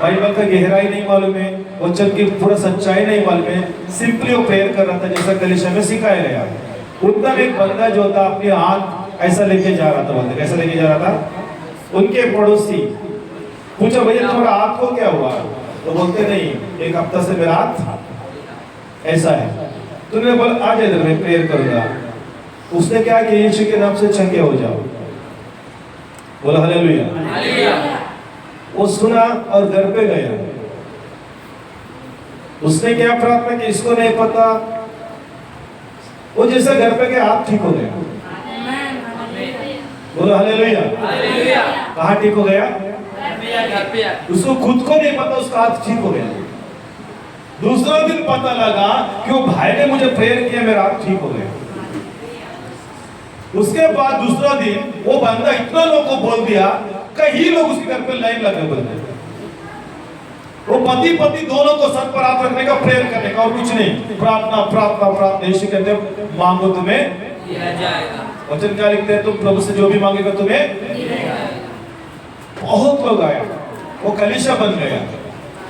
[SPEAKER 1] बाइबल का गहराई नहीं मालूम है, वचन की पूरा सच्चाई नहीं मालूम है, सिंपली वो प्रेयर कर रहा था जैसा कलीसिया में सिखाया गया। उतना एक बंदा जो था अपनी हाथ ऐसा लेके जा रहा था, बोलते कैसा लेके जा रहा था? उनके पड़ोसी पूछा, भैया तुम्हारा हाथ को क्या हुआ? तो बोलते नहीं, 1 हफ्ता से मेरा हाथ ऐसा है। तुमने बोला आ जाए, मैं प्रेयर करूंगा। उसने क्या किया? यीशु के नाम से चंगे हो जाओ। बोला हालेलुया। वो सुना और घर पे गया। उसने क्या प्रार्थना की इसको नहीं पता। वो जैसे घर पे गया हाथ ठीक हो गया। बोलो हालेलुया। कहाँ ठीक हो गया? उसको खुद को नहीं पता, उसका हाथ ठीक हो गया। दूसरा दिन पता लगा कि वो भाई ने मुझे प्रेयर किया, मेरा हाथ ठीक हो गया। उसके बाद दूसरा दिन वो बंदा इतना लोगों को बोल दिया, कई लोग उसके घर पे लाइन लगे बोलते। वो पति पति दोनों को सर पर हाथ रखने का, प्रेयर करने का, और कुछ नहीं। प्रार्थना प्रार्थना प्रार्थना। यीशु कहते हैं मांगो तुम्हें दिया जाएगा। वचन क्या लिखते हैं? तुम प्रभु से जो भी मांगेगा तुम्हें। बहुत लोग आया, वो कलीसिया बन गया।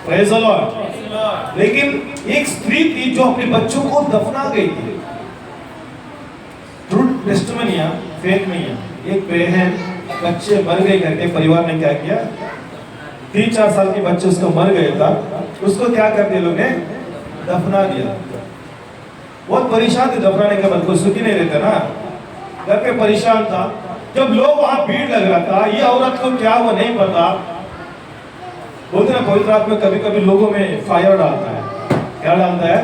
[SPEAKER 1] Praise the Lord. लेकिन एक स्त्री थी जो अपने बच्चों को दफना गई थी। ट्रूथ टेस्टिमोनिया, फेक नहीं है। एक बहन बच्चे मर गए करके परिवार ने क्या किया, 3-4 साल के बच्चे उसको मर गए था, उसको क्या कर दिया लोग ने? दफना दिया। बहुत परेशान थे दफनाने के बाद, कोई सुखी नहीं रहता ना, घर पे परेशान था। जब लोग वहां भीड़ लग रहा था, ये औरत को क्या वो नहीं पता। बोलते ना पवित्र आत्मा में कभी कभी लोगों में फायर डालता है। क्या डालता है?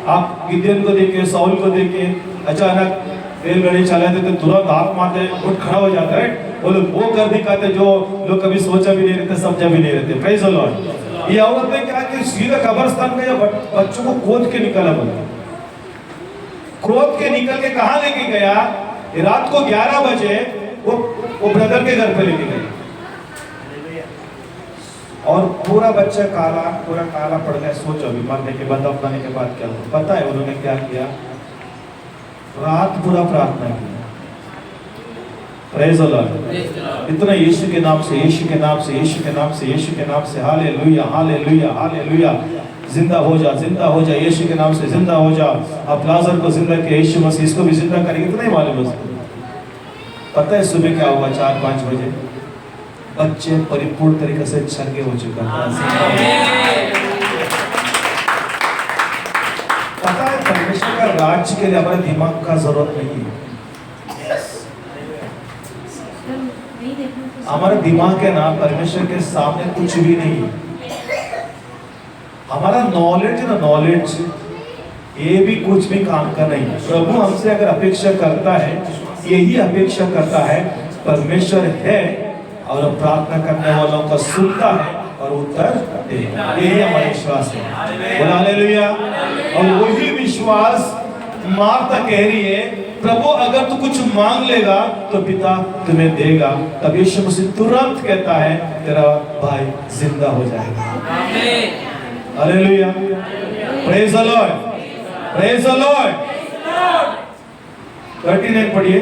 [SPEAKER 1] आप गिदेन को देखे, साउल को देखे, अचानक रेलगाड़ी चलाते तो तुरंत हाथ मारते, उठ खड़ा हो जाता है। बोलो वो कर दिखाते जो लोग कभी सोचा भी नहीं रहते, समझा भी नहीं रहते। Praise the Lord. ये औरत ने क्या कि सीधा कब्रिस्तान में बच्चों को खोद के निकाला। बोला खोद के निकल के कहाँ लेके गया? रात को 11 बजे वो ब्रदर के घर पे लेके गए। और पूरा बच्चा पूरा काला पड़ गया। सोचो अभी मरने के बाद, दफनाने के बाद क्या हुआ। पता है उन्होंने क्या किया? रात पूरा प्रार्थना की। Praise the Lord. इतना यीशु के नाम से, यीशु के नाम से, यीशु के नाम से, यीशु के नाम से, हालेलुया हालेलुया हालेलुया, जिंदा हो जा, जिंदा हो जा, यीशु के नाम से जिंदा हो जा। अब लाजर को जिंदा किया यीशु मसीह, इसको भी जिंदा करेंगे। इतना ही मालूम है। पता है सुबह क्या हुआ? 4-5 बजे बच्चे परिपूर्ण तरीके से छरके हो चुका था। पता है परमेश्वर का राज्य के लिए हमारे दिमाग का जरूरत नहीं है। हमारा दिमाग है ना, परमेश्वर के सामने कुछ भी नहीं है। हमारा नॉलेज है ना, नॉलेज ये भी कुछ भी काम का नहीं। प्रभु हमसे अगर अपेक्षा करता है, यही अपेक्षा करता है, परमेश्वर है और प्रार्थना करने वालों का सुनता है और उत्तर देगा। यही हमारा विश्वास है। बोला हालेलुया। और वही विश्वास मार्था कह रही है, प्रभु अगर तू कुछ मांग लेगा तो पिता तुम्हें देगा। तब यीशु मसीह तुरंत कहता है, तेरा भाई जिंदा हो जाएगा। Hallelujah. Praise the Lord, praise the Lord. 39 पढ़िए।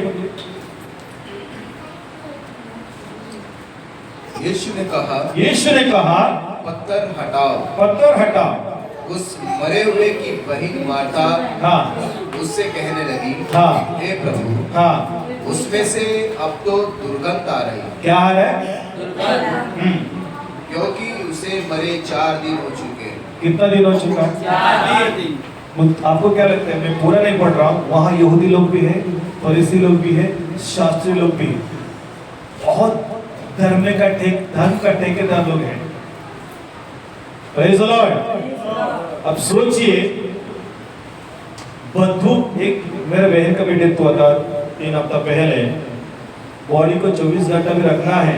[SPEAKER 3] यीशु ने कहा, पत्थर हटाओ,
[SPEAKER 1] पत्थर हटाओ।
[SPEAKER 3] उस मरे हुए की बहन मार्था
[SPEAKER 1] हाँ
[SPEAKER 3] उससे कहने लगी,
[SPEAKER 1] हाँ
[SPEAKER 3] हे प्रभु,
[SPEAKER 1] हाँ
[SPEAKER 3] उसमें से अब तो दुर्गंध आ रही।
[SPEAKER 1] क्या है?
[SPEAKER 3] क्योंकि उसे मरे 4 दिन हो चुके।
[SPEAKER 1] कितना दिन हो चुका?
[SPEAKER 2] 4 दिन।
[SPEAKER 1] आपको क्या लगता है? मैं पूरा नहीं पढ़ रहा हूँ। वहाँ यहूदी लोग भी हैं, फरीसी लोग भी हैं, शास्त्री लोग भी हैं, बहुत धर्म का ठेकेदार लोग हैं। Praise the Lord. अब सोचिए, बदबू, एक मेरे बहन का भी डेथ हुआ था 3 हफ्ता पहले। बॉडी को 24 घंटा भी रखना है।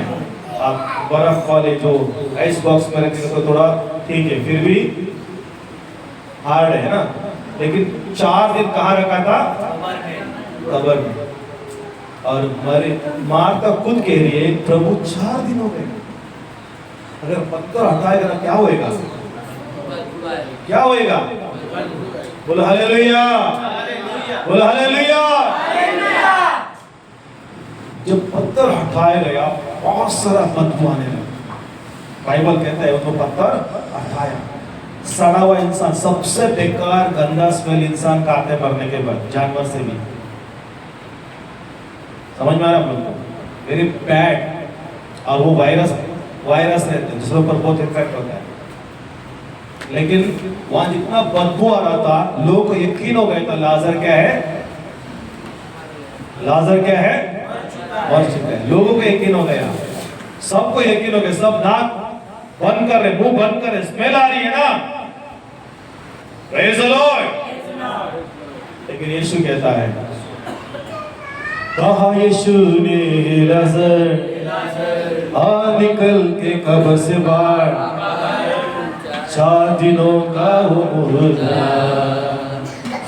[SPEAKER 1] आप बर्फ वाले जो आइस बॉक्स में रखेंगे तो थोड़ा ठीक है, फिर भी हार्ड है ना। लेकिन 4 दिन कहाँ रखा था? कब्र में। और मार्था खुद कह रही है, प्रभु 4 दिन हो गए, अगर पत्थर हटाएगा ना क्या होएगा? क्या होएगा? बोलो हालेलुया, बोलो हालेलुया। जब पत्थर हटाया गया बहुत सारा बदबू आने लगा। बाइबल कहता है उनको पत्थर हटाया। सड़ा हुआ इंसान, सबसे बेकार गंदा स्मेल इंसान का आता है मरने के बाद, जानवर से भी। समझ में आ रहा है आप लोग को? Very bad. और वो वायरस रहते हैं जिसके ऊपर बहुत इफेक्ट होता है। लेकिन वहां जितना बदबू आ रहा था, लोगों को यकीन हो गया था लाजर क्या है? लाजर क्या है? मर चुका है। लोगों को यकीन हो गया, सबको यकीन हो गया। सब नाक बंद कर रहे, मुंह बंद कर रहे, स्मेल आ रही है ना। Praise the Lord. लेकिन यीशु कहता है, कहा यीशु ने, लाजर आ निकल के कब्र से बाहर, 4 दिनों का वो मुर्दा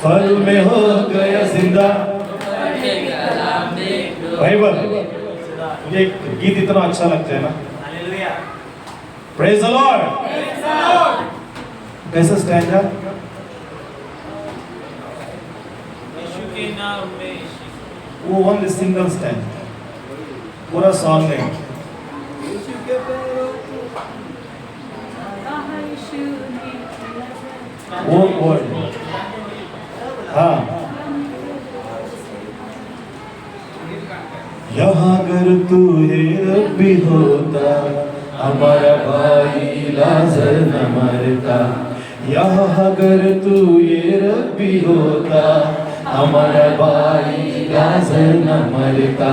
[SPEAKER 1] फल में हो गया जिंदा। बाइबल, मुझे गीत इतना अच्छा लगता है ना। Praise the Lord. कैसा स्टैंड है?
[SPEAKER 2] यीशु के नाम में
[SPEAKER 1] वो वन सिंगल स्टैंड, पूरा सॉन्ग नहीं। वो वर्ड, हाँ। यहाँ अगर तू हे रब्बी होता, हमारा भाई लाजर न मरता। यहाँ अगर तू ये रब्बी होता, हमारा भाई लाजर न मरता।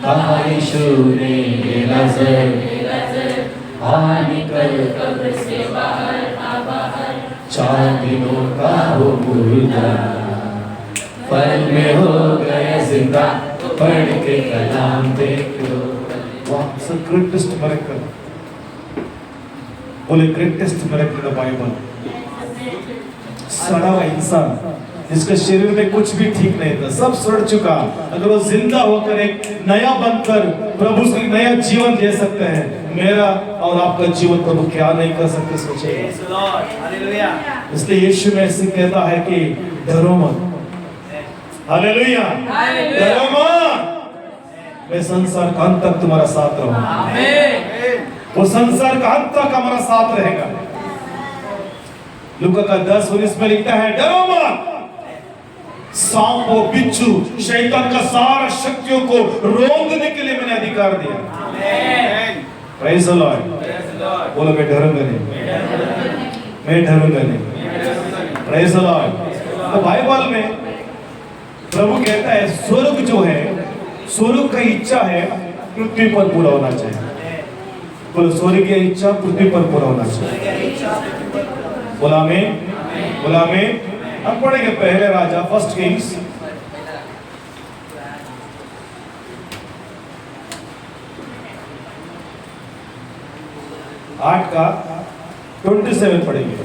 [SPEAKER 1] कहा यीशु ने, लाजर आ निकल कब्र से बाहर, 4 दिनों का वो मुर्दा पल में हो गया जिंदा। पढ़ के कलाम देखो, वाह, सो ग्रेटेस्ट मिरेकल। बोले greatest miracle in the Bible. सड़ा हुआ इंसान जिसके शरीर में कुछ भी ठीक नहीं था, सब सड़ चुका, अगर वो जिंदा होकर एक नया बनकर प्रभु से नया जीवन दे सकते हैं, मेरा और आपका जीवन प्रभु क्या नहीं कर सकते, सोचिए।
[SPEAKER 2] Praise the Lord. Hallelujah.
[SPEAKER 1] इसलिए यीशु में से कहता है कि डरो मत, हालेलुया, डरो मत, मैं संसार का अंत तक तुम्हारा साथ रहूंगा।
[SPEAKER 2] Amen.
[SPEAKER 1] वो संसार का अंत तक हमारा साथ रहेगा। लूका का 10:19 में लिखता है, डरो मत, सांप और बिच्छू शैतान का सारा शक्तियों को रोकने के लिए मैंने अधिकार दिया।
[SPEAKER 2] Amen.
[SPEAKER 1] Praise the Lord.
[SPEAKER 2] Praise the Lord.
[SPEAKER 1] बोलो मैं डरूंगा नहीं, मैं डरूंगा नहीं। Praise the Lord. तो बाइबल में प्रभु कहता है स्वर्ग जो है, स्वर्ग का इच्छा है पृथ्वी पर पूरा होना चाहिए। बोलो स्वर्ग की इच्छा पृथ्वी पर पूरा होना चाहिए। बोला में, बोला में। हम पढ़ेंगे पहले राजा, फर्स्ट किंग्स, आठ का 27 पढ़ेंगे।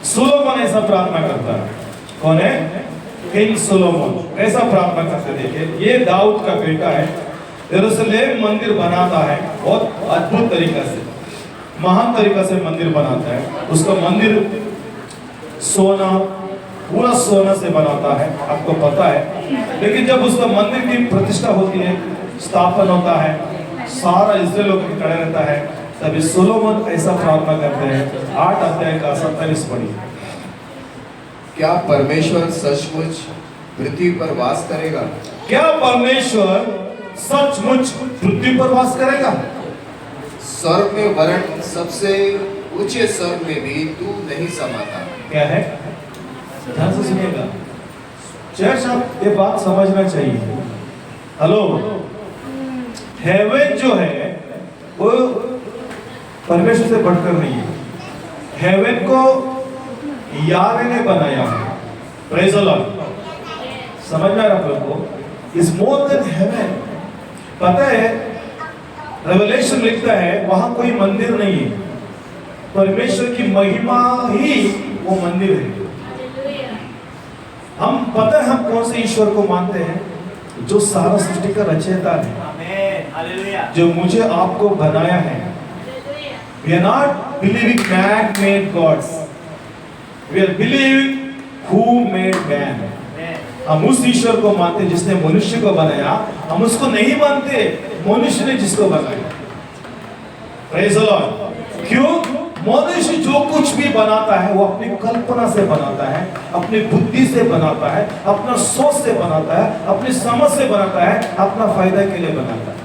[SPEAKER 1] सोलोमन ऐसा प्रार्थना करता है। कौन है? King Solomon. कैसा प्रार्थना करते देखिए, ये दाऊद का बेटा है, यरूशलेम मंदिर बनाता है, बहुत अद्भुत तरीका से, महान तरीका से मंदिर बनाता है। उसका मंदिर सोना, पूरा सोना से बनाता है, आपको पता है। लेकिन जब उसका मंदिर की प्रतिष्ठा होती है, स्थापन होता है, सारा इस्राएल लोग खड़े रहता है, तभी सोलोमन ऐसा प्रार्थना करते हैं। 8 अध्याय का 27 पढ़िए।
[SPEAKER 3] क्या परमेश्वर सचमुच पृथ्वी पर वास करेगा?
[SPEAKER 1] क्या परमेश्वर सचमुच पृथ्वी पर वास करेगा?
[SPEAKER 3] स्वर्ग में वरन सबसे ऊंचे स्वर्ग में भी तू नहीं समाता।
[SPEAKER 1] क्या है? ध्यान से सुनिएगा चर्च, आप ये बात समझना चाहिए। हेलो, हेवन जो है वो परमेश्वर से बढ़कर नहीं है। हेवन को यावे ने बनाया है। Praise the Lord. समझ में आ रहा है आपको? Is more than haven. पता है, रेवलेशन लिखता है वहां कोई मंदिर नहीं है, परमेश्वर की महिमा ही वो मंदिर है। हम पता है हम कौन से ईश्वर को मानते हैं? जो सारा सृष्टि का रचयिता है,
[SPEAKER 2] Amen. Hallelujah.
[SPEAKER 1] जो मुझे आपको बनाया है। We are not believing man-made gods. We are believing who made man.
[SPEAKER 2] Amen.
[SPEAKER 1] हम उस ईश्वर को मानते हैं जिसने मनुष्य को बनाया। हम उसको नहीं मानते मनुष्य ने जिसको बनाया। Praise the Lord. क्यों? मनुष्य जो कुछ भी बनाता है वो अपनी कल्पना से बनाता है, अपनी बुद्धि से बनाता है, अपना सोच से बनाता है, अपनी समझ से बनाता है, अपना फायदा के लिए बनाता है।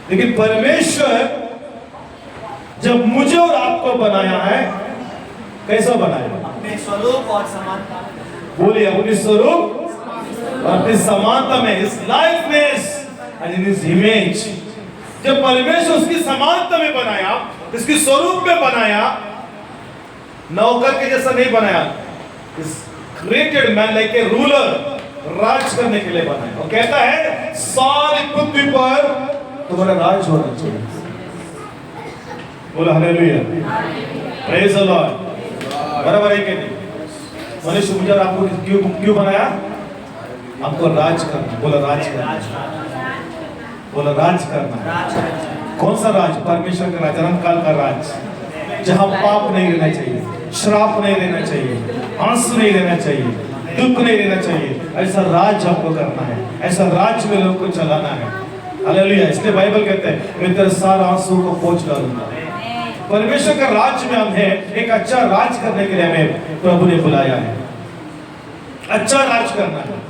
[SPEAKER 1] लेकिन परमेश्वर जब मुझे और आपको बनाया है, कैसा बनाया?
[SPEAKER 2] अपने स्वरूप और समानता।
[SPEAKER 1] बोलिए, अपने स्वरूप और अपनी समानता में, इस लाइफनेस एंड इन हिज इमेज। जब परमेश्वर उसकी समानता में बनाया, इसकी स्वरूप में बनाया, नौकर के जैसा नहीं बनाया, is created man like a ruler, राज करने के लिए बनाया। वो कहता है सारी पृथ्वी पर तुम्हारा राज होना चाहिए। बोला हालेलुया, प्रेज द लॉर्ड। बराबर है कि नहीं? मनुष्य मुझे और आपको क्यों बनाया? हमको राज करना। बोला राज करना। बोला राज करना। कौन सा राज? परमेश्वर का राज, अनंत काल का राज, जहां पाप नहीं रहना चाहिए, श्राप नहीं रहना चाहिए, आंसू नहीं रहना चाहिए, दुख नहीं रहना चाहिए। ऐसा राज हमको करना है, ऐसा राज में लोग को चलाना है। हालेलुया। इसलिए बाइबल कहते हैं मैं तेरे सारे आंसू को पोंछ डालूंगा। परमेश्वर का राज में हम हैं, एक अच्छा राज करने के लिए हमें प्रभु ने बुलाया है। अच्छा राज करना है।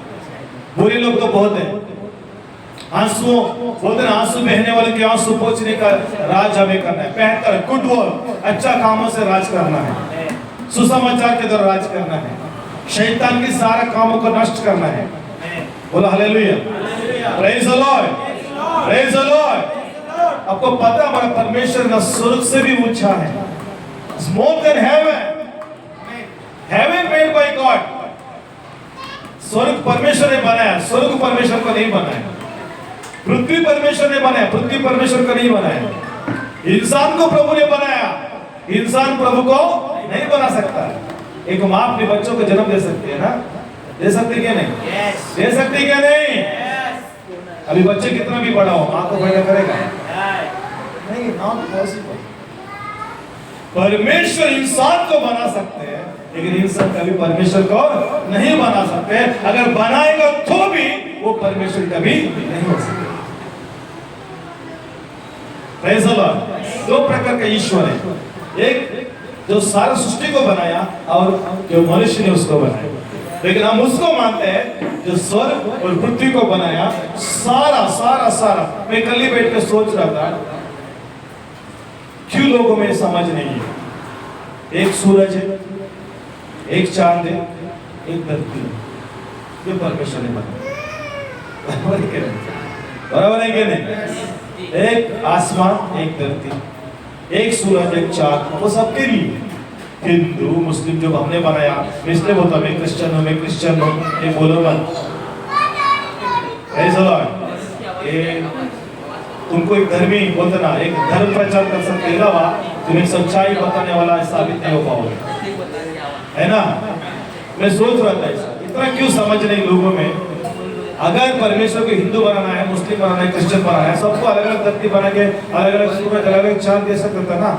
[SPEAKER 1] बुरे लोग तो बहुत हैं, आंसुओं बोलते हैं, आंसू बहने वाले के आंसू पोंछने का राज हमें करना है। बेहतर गुड वर्क, अच्छा कामों से राज करना है, सुसमाचार के द्वारा राज करना है, शैतान के सारे कामों को नष्ट करना है। बोला hallelujah, praise the Lord, praise the Lord. आपको पता है हमारा परमेश्वर ना स्वर्ग से भी ऊंचा है, more than heaven, heaven made by God. स्वर्ग परमेश्वर ने बनाया, स्वर्ग परमेश्वर को नहीं बनाया। पृथ्वी परमेश्वर ने बनाया, पृथ्वी परमेश्वर को नहीं बनाया। इंसान को प्रभु ने बनाया, इंसान प्रभु को नहीं बना सकता है। एक माँ अपने बच्चों को जन्म दे सकती है ना, दे सकती क्या नहीं?
[SPEAKER 2] Yes.
[SPEAKER 1] दे सकती क्या नहीं?
[SPEAKER 2] Yes.
[SPEAKER 1] अभी बच्चे कितना भी बड़ा हो माँ को पैदा करेगा
[SPEAKER 2] Right.
[SPEAKER 1] नहीं, नॉट पॉसिबल। परमेश्वर इंसान को बना सकते हैं लेकिन इंसान कभी परमेश्वर को नहीं बना सकते। अगर बनाएगा तो भी वो परमेश्वर कभी नहीं हो सकता। Praise the Lord। दो प्रकार का ईश्वर है, एक जो सारा सृष्टि को बनाया और जो मनुष्य ने उसको बनाया। लेकिन हम उसको मानते हैं जो स्वर्ग और पृथ्वी को बनाया, सारा सारा सारा। मैं कल ही बैठ के सोच रहा था क्यों लोगों में समझ नहीं है। एक सूरज है, एक चांद है, एक धरती है, जो परमेश्वर ने बनाया। बराबर है कि नहीं? बराबर है कि नहीं? एक आसमान, एक धरती, एक सूरज, एक चांद, वो सबके लिए। हिंदू मुस्लिम जो हमने बनाया, इसलिए बोलता मैं क्रिश्चियन हूँ, मैं क्रिश्चियन हूँ, ये बोलो मत। ऐसा तुमको एक धर्मी बोलते ना, एक धर्म प्रचार कर सकते अलावा तुम्हें सच्चाई बताने वाला साबित नहीं हो पाओगे, है ना? मैं सोच रहा था ऐसा, इतना क्यों समझ नहीं लोगों में। अगर परमेश्वर को हिंदू बनाना है, मुस्लिम बनाना है, क्रिश्चियन बनाना है, सबको अलग अलग धरती बना के अलग अलग सूरज, अलग अलग चांद दे सकता था ना?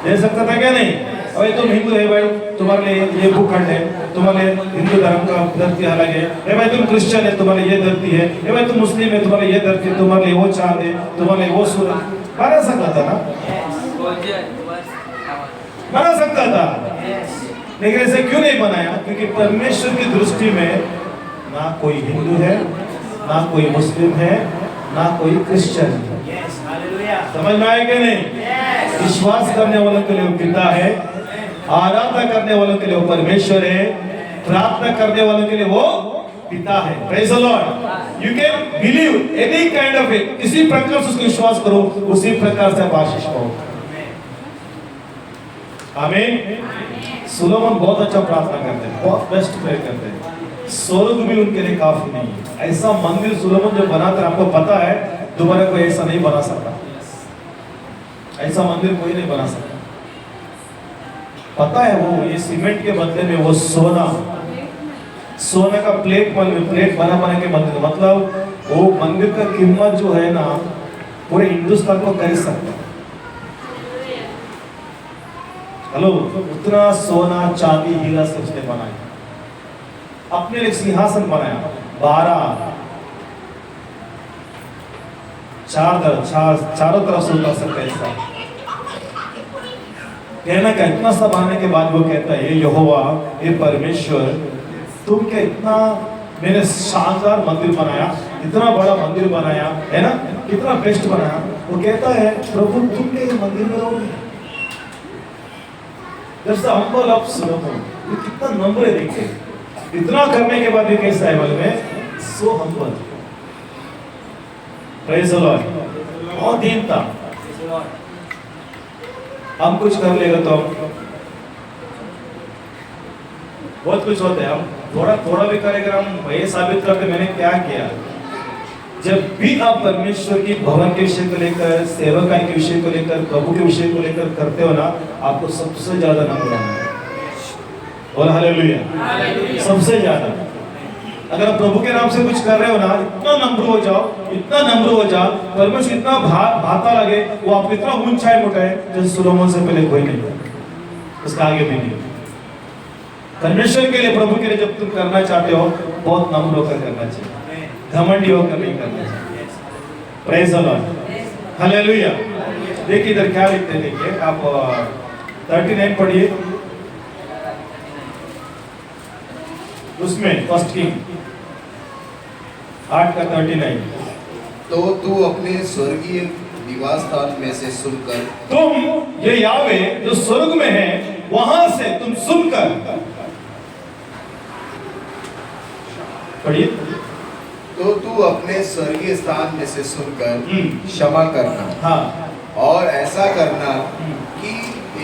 [SPEAKER 1] दे सकता था क्या नहीं? अरे तुम हिंदू है भाई, तुम्हारे लिए ये भूखंड है, तुम्हारे हिंदू धर्म का धरती अलग है। भाई तुम क्रिश्चियन है, तुम्हारे ये धरती है। भाई तुम मुस्लिम है, तुम्हारे ये धरती है, तुम्हारे लिए वो चांद है, तुम्हारे लिए वो सूरज। बना सकता था ना? बना सकता था, लेकिन ऐसे क्यों नहीं बनाया? क्योंकि परमेश्वर की दृष्टि में ना कोई हिंदू है, ना कोई मुस्लिम है, ना कोई क्रिश्चियन है।
[SPEAKER 2] Yes. Hallelujah.
[SPEAKER 1] समझ में आया कि नहीं?
[SPEAKER 2] Yes.
[SPEAKER 1] विश्वास करने वालों के लिए वो पिता है, आराधना करने वालों के लिए वो परमेश्वर है, प्रार्थना करने वालों के लिए वो पिता है। Praise the Lord. You can believe any kind of it, किसी प्रकार से उसको विश्वास करो, उसी प्रकार से आप आशीष पाओगे। आमीन। सुलोमन बहुत अच्छा प्रार्थना करते हैं, बहुत बेस्ट प्रे करते हैं। स्वर्ग भी उनके लिए काफी नहीं है। ऐसा मंदिर सुलोमन जो बनाता है, आपको पता है दोबारा कोई ऐसा नहीं बना सकता। ऐसा मंदिर कोई नहीं बना सकता। पता है वो ये सीमेंट के बदले में वो सोना का प्लेट बना के मंदिर, मतलब वो मंदिर का कीमत जो है ना पूरे हिंदुस्तान को खरीद सकता है। हेलो, उतना सोना चांदी हीरा से उसने बनाया, अपने लिए सिंहासन बनाया, 12 चारों तरफ से उतर सकता है ऐसा। कहना क्या, इतना सब आने के बाद वो कहता है, ये यहोवा, ये परमेश्वर, तुम क्या इतना मैंने शानदार मंदिर बनाया, इतना बड़ा मंदिर बनाया है ना, कितना बेस्ट बनाया। वो कहता है प्रभु तुम क्या ये मंदिर में रहोगे? That's the humble of Solomon। ये कितना नम्र है, देखिए इतना करने के बाद भी कैसा है बल में, so humble। Praise the Lord। बहुत दीनता।
[SPEAKER 2] Praise the Lord।
[SPEAKER 1] हम कुछ कर लेगा तो हम बहुत कुछ होते हैं, हम थोड़ा भी करेगा हम ये साबित करते मैंने क्या किया। जब भी आप परमेश्वर की भवन के विषय को लेकर, सेवकाई के विषय को लेकर, प्रभु के विषय को लेकर करते हो ना, आपको सबसे ज्यादा नम्र रहना है। बोल हालेलुया। सबसे ज्यादा अगर आप प्रभु के नाम से कुछ कर रहे हो ना, इतना नम्र हो जाओ, इतना नम्र हो जाओ, परमेश्वर इतना भाता लगे, वो आप इतना ऊंचाई उठाए जैसे सुलोमन से पहले कोई नहीं, उसका आगे भी नहीं। परमेश्वर के लिए, प्रभु के लिए जब तुम करना चाहते हो, बहुत नम्र होकर करना चाहिए, घमंडी होकर नहीं करना चाहिए। Praise the Lord. हालेलुया। देखिए इधर क्या लिखते हैं, देखिए आप 39 पढ़िए, उसमें फर्स्ट किंग 8 का 39।
[SPEAKER 3] तो तू अपने स्वर्गीय निवास स्थान में से सुनकर,
[SPEAKER 1] तुम ये यावे जो स्वर्ग में है वहां से तुम सुनकर, पढ़िए,
[SPEAKER 3] तो तू अपने स्वर्गीय स्थान में से सुनकर क्षमा करना,
[SPEAKER 1] हाँ,
[SPEAKER 3] और ऐसा करना कि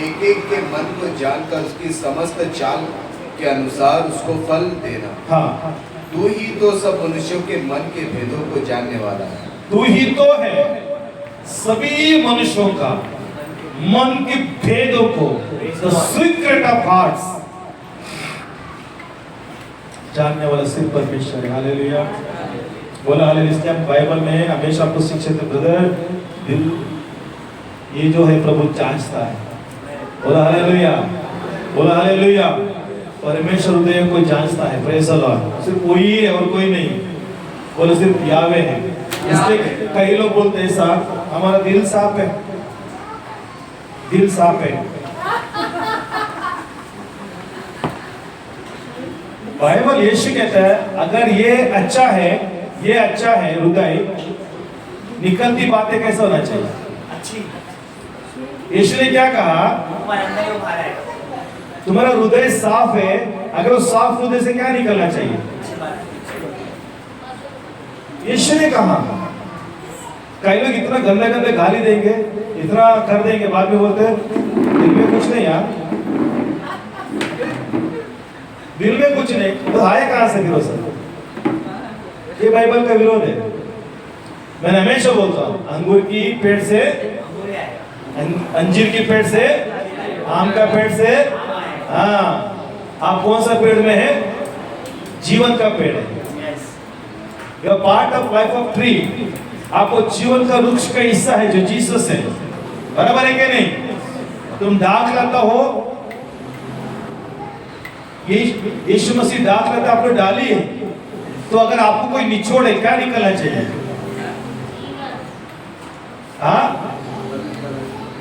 [SPEAKER 3] एक एक के मन को जानकर उसकी समस्त चाल के अनुसार उसको फल देना।
[SPEAKER 1] हाँ,
[SPEAKER 3] तू ही तो सब मनुष्यों के मन के भेदों को जानने वाला है।
[SPEAKER 1] तू ही तो है सभी मनुष्यों का मन के भेदों को, the secret of hearts जानने वाला सिर्फ परमेश्वर है। हालेलुया, बोला हालेलुया। इसलिए हम बाइबल में हमेशा आपको शिक्षा देते ब्रदर, दिल ये जो है प्रभु जांचता है। बोला हालेलुया, बोला हालेलुया। परमेश्वर हृदय को जांचता है। Praise the Lord. सिर्फ वही है और कोई नहीं, बोले सिर्फ यावे है। इसलिए कई लोग बोलते हैं साहब हमारा दिल साफ है, दिल साफ है। बाइबल यीशु कहता है अगर ये अच्छा है, ये अच्छा है हृदय, निकलती बातें कैसा होना चाहिए?
[SPEAKER 2] अच्छी।
[SPEAKER 1] यीशु ने क्या कहा?
[SPEAKER 2] हमारे अंदर ही उभारा है।
[SPEAKER 1] तुम्हारा हृदय साफ है, अगर वो साफ हृदय से क्या निकलना चाहिए?
[SPEAKER 2] अच्छी बात है।
[SPEAKER 1] यीशु ने कहा। कई लोग इतना गंदे गंदे गाली देंगे, इतना कर देंगे, बाद में बोलते हैं दिल में कुछ नहीं यार, दिल में कुछ नहीं, तो आए कहां से विरोध? ये बाइबल का विरोध है। मैंने हमेशा बोलता हूं अंगूर की पेड़ से, अंजीर की पेड़ से, आम का पेड़ से, हाँ, आप कौन सा पेड़ में है? जीवन का पेड़ है। You are part of life of tree. आप वो जीवन का वृक्ष का हिस्सा है जो जीसस है। बराबर है क्या नहीं? तुम दाग लाता हो, यीशु मसीह दाग लाता, आपने डाली है, तो अगर आपको कोई निचोड़े क्या निकलना चाहिए? हाँ,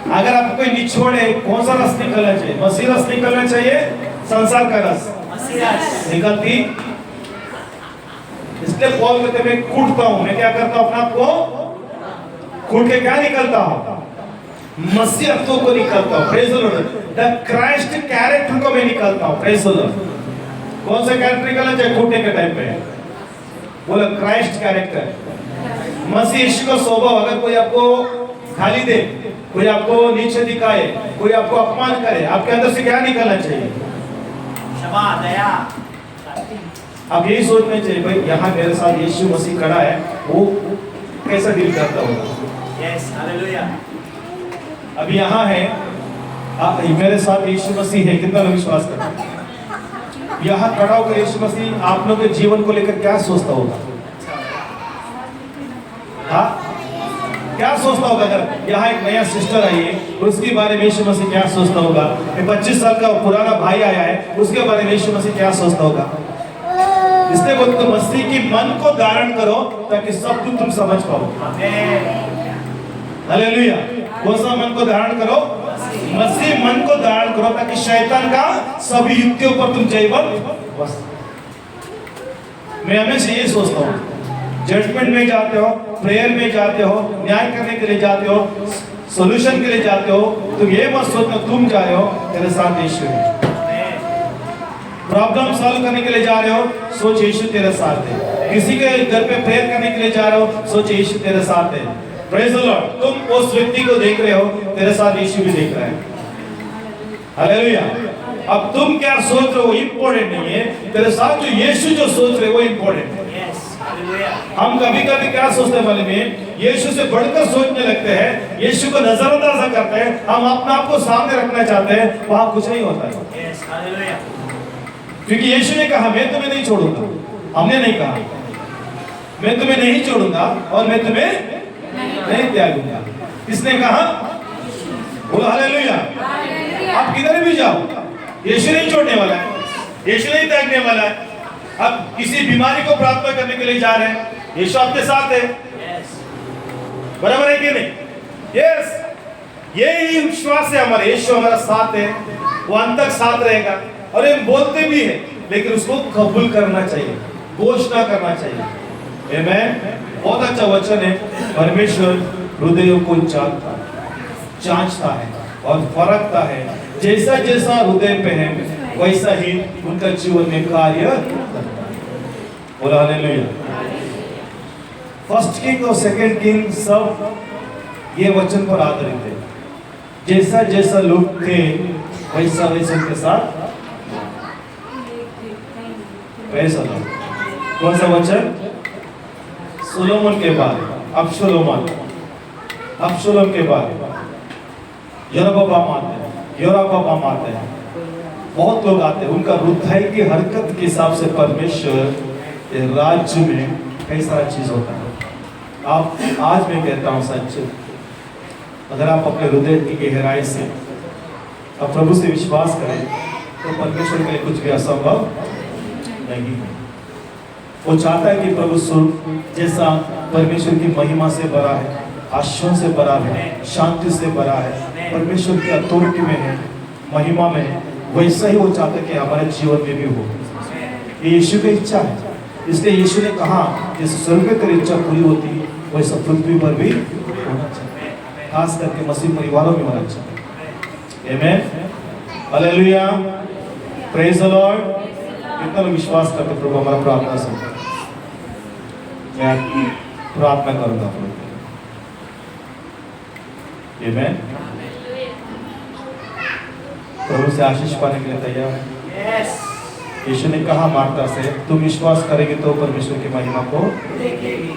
[SPEAKER 1] अगर आपको कोई निचोड़े कौन सा रस निकलना चाहिए? मसीह रस निकलना चाहिए, संसार का रस निकलती। इसलिए पौल कहते मैं कूटता हूं, मैं क्या करता हूं? अपने आप को कूट के क्या निकलता हूं? मसीहत्व को निकलता हूं। Praise the Lord. The Christ character को मैं निकलता हूं। Praise the Lord. कौन सा कैरेक्टर निकलना चाहिए कूटने के टाइम पे? बोला क्राइस्ट कैरेक्टर। मसीह यीशु का स्वभाव। अगर कोई आपको गाली दे, कोई आपको नीचे दिखाए, कोई आपको अपमान करे, आपके अंदर से क्या निकलना चाहिए?
[SPEAKER 2] क्षमा, दया।
[SPEAKER 1] आप यही सोचना चाहिए भाई यहाँ मेरे साथ यीशु मसीह खड़ा है, वो कैसा डील करता होगा।
[SPEAKER 2] Yes, hallelujah.
[SPEAKER 1] अब यहाँ है मेरे साथ यीशु मसीह है, कितना लोग विश्वास करते हैं? यहाँ खड़ा होकर यीशु मसीह आप लोग के जीवन को लेकर क्या सोचता होगा? हाँ, क्या सोचता होगा? अगर यहाँ एक नया सिस्टर आई है, उसके बारे में यीशु मसीह क्या सोचता होगा? 25 साल का पुराना भाई आया है, उसके बारे में यीशु मसीह क्या सोचता होगा? इसलिए बोलते तो मसीह की मन को धारण करो ताकि सब कुछ तुम समझ पाओ। हालेलुया। कौन सा मन को धारण करो? मसीह मन को धारण करो ताकि शैतान का सभी युक्तियों पर तुम जयवंत बस। मैं हमेशा ये सोचता हूँ, जजमेंट में जाते हो, प्रेयर में जाते हो, न्याय करने के लिए जाते हो, सॉल्यूशन के लिए जाते हो, तुम ये मत सोचना तुम जा रहे हो, तेरे साथ यीशु है। प्रॉब्लम सॉल्व करने के लिए जा रहे हो, सोच यीशु तेरे साथ है। किसी के घर पे प्रेयर करने के लिए जा रहे हो, सोच यीशु तेरे साथ है। Praise the Lord. तुम उस व्यक्ति को देख रहे हो, तेरे साथ यीशु भी देख रहा है। हालेलुया। अब तुम क्या सोच रहे हो वो इंपॉर्टेंट नहीं है, तेरे साथ जो यीशु जो सोच रहे वो इंपॉर्टेंट है।
[SPEAKER 2] Yes, hallelujah.
[SPEAKER 1] हम कभी कभी क्या सोचने वाले में यीशु से बढ़कर सोचने लगते हैं, यीशु को नजरअंदाज करते हैं, हम अपने आप को सामने रखना चाहते हैं, वहां कुछ नहीं होता है।
[SPEAKER 2] Yes, hallelujah.
[SPEAKER 1] क्योंकि यीशु ने कहा मैं तुम्हें नहीं छोड़ूंगा, हमने नहीं कहा मैं तुम्हें नहीं छोड़ूंगा और मैं तुम्हें नहीं त्यागूंगा। किसने कहा? बोलो हालेलुया। आप किधर भी जाओ, यीशु नहीं छोड़ने वाला है, यीशु नहीं त्यागने वाला है। अब किसी बीमारी को प्रार्थना करने के लिए जा रहे हैं, यीशु आपके साथ है।
[SPEAKER 2] यस,
[SPEAKER 1] बराबर है कि नहीं? यस, यही विश्वास है हमारा, यीशु हमारा साथ है, वो अंत तक साथ रहेगा। और हम बोलते भी है, लेकिन उसको कबूल करना चाहिए, घोषणा करना चाहिए। आमेन। बहुत अच्छा वचन है। परमेश्वर हृदयों को जांचता है और परखता है, जैसा जैसा हृदय पे है वैसा ही उनका जीवन में कार्य करता है। बोला हालेलुया। फर्स्ट किंग और सेकंड किंग सब ये वचन पर आधारित है। जैसा जैसा लोग थे वैसा वैसा उनके साथ वैसा था। कौन सा वचन? सोलोमन के बाद, अबशलोम के बाद यरोबाम आते हैं, योराबाम आते हैं, बहुत लोग आते हैं। उनका हृदय की हरकत के हिसाब से परमेश्वर ये राज्य में कई सारा चीज होता है। आप आज मैं कहता हूँ सच, अगर आप अपने हृदय की गहराई से आप प्रभु से विश्वास करें तो परमेश्वर के लिए कुछ भी असंभव नहीं है। वो चाहता है कि प्रभु स्वरूप जैसा परमेश्वर की महिमा से भरा है, आशीषों से भरा है, शांति से भरा है, परमेश्वर की अथॉरिटी में है, महिमा में है, वैसा ही वो चाहता है कि हमारे जीवन में भी हो। ये यीशु की इच्छा है। इसलिए यीशु ने कहा जैसे स्वर्ग में तेरी इच्छा पूरी होती है वैसा पृथ्वी पर भी होना चाहिए, खास करके मसीह परिवारों में होना चाहिए। आमेन, हालेलुया, प्रेज द लॉर्ड। कितना लोग विश्वास करते प्रभु हमारा प्रार्थना सुनता है? मैं प्रार्थना करूंगा प्रभु। आमेन। प्रभु से आशीष पाने के लिए तैयार है?
[SPEAKER 2] यस।
[SPEAKER 1] यीशु ने कहा मार्था से, तुम विश्वास करेंगे तो परमेश्वर की महिमा को
[SPEAKER 2] देखेगी।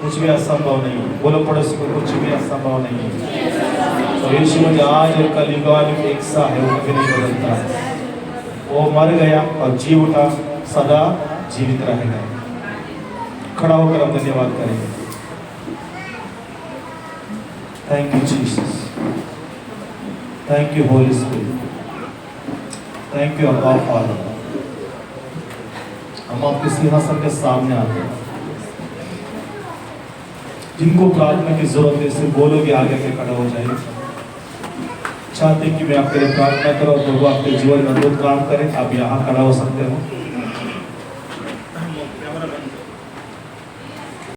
[SPEAKER 1] कुछ भी असंभव नहीं है। बोलो पड़ोसी को, कुछ भी असंभव नहीं है। और यीशु मुझे आज और कल युगानुग एक सा है, वो कभी नहीं बदलता है। वो मर गया और जी उठा, सदा जीवित रहेगा। खड़ा होकर हम धन्यवाद करेंगे। Thank you Jesus, thank you Holi spirit, thank you अब्बा फादर। हम आपके सिंहासन के सामने आते हैं। जिनको प्रार्थना की जरूरत है सिर्फ बोलोगे, आगे से खड़ा हो जाएंगे। चाहते कि मैं आपके लिए प्रार्थना करूं, प्रभु आपके जीवन में अद्भुत काम करें। आप यहाँ खड़ा हो सकते हो।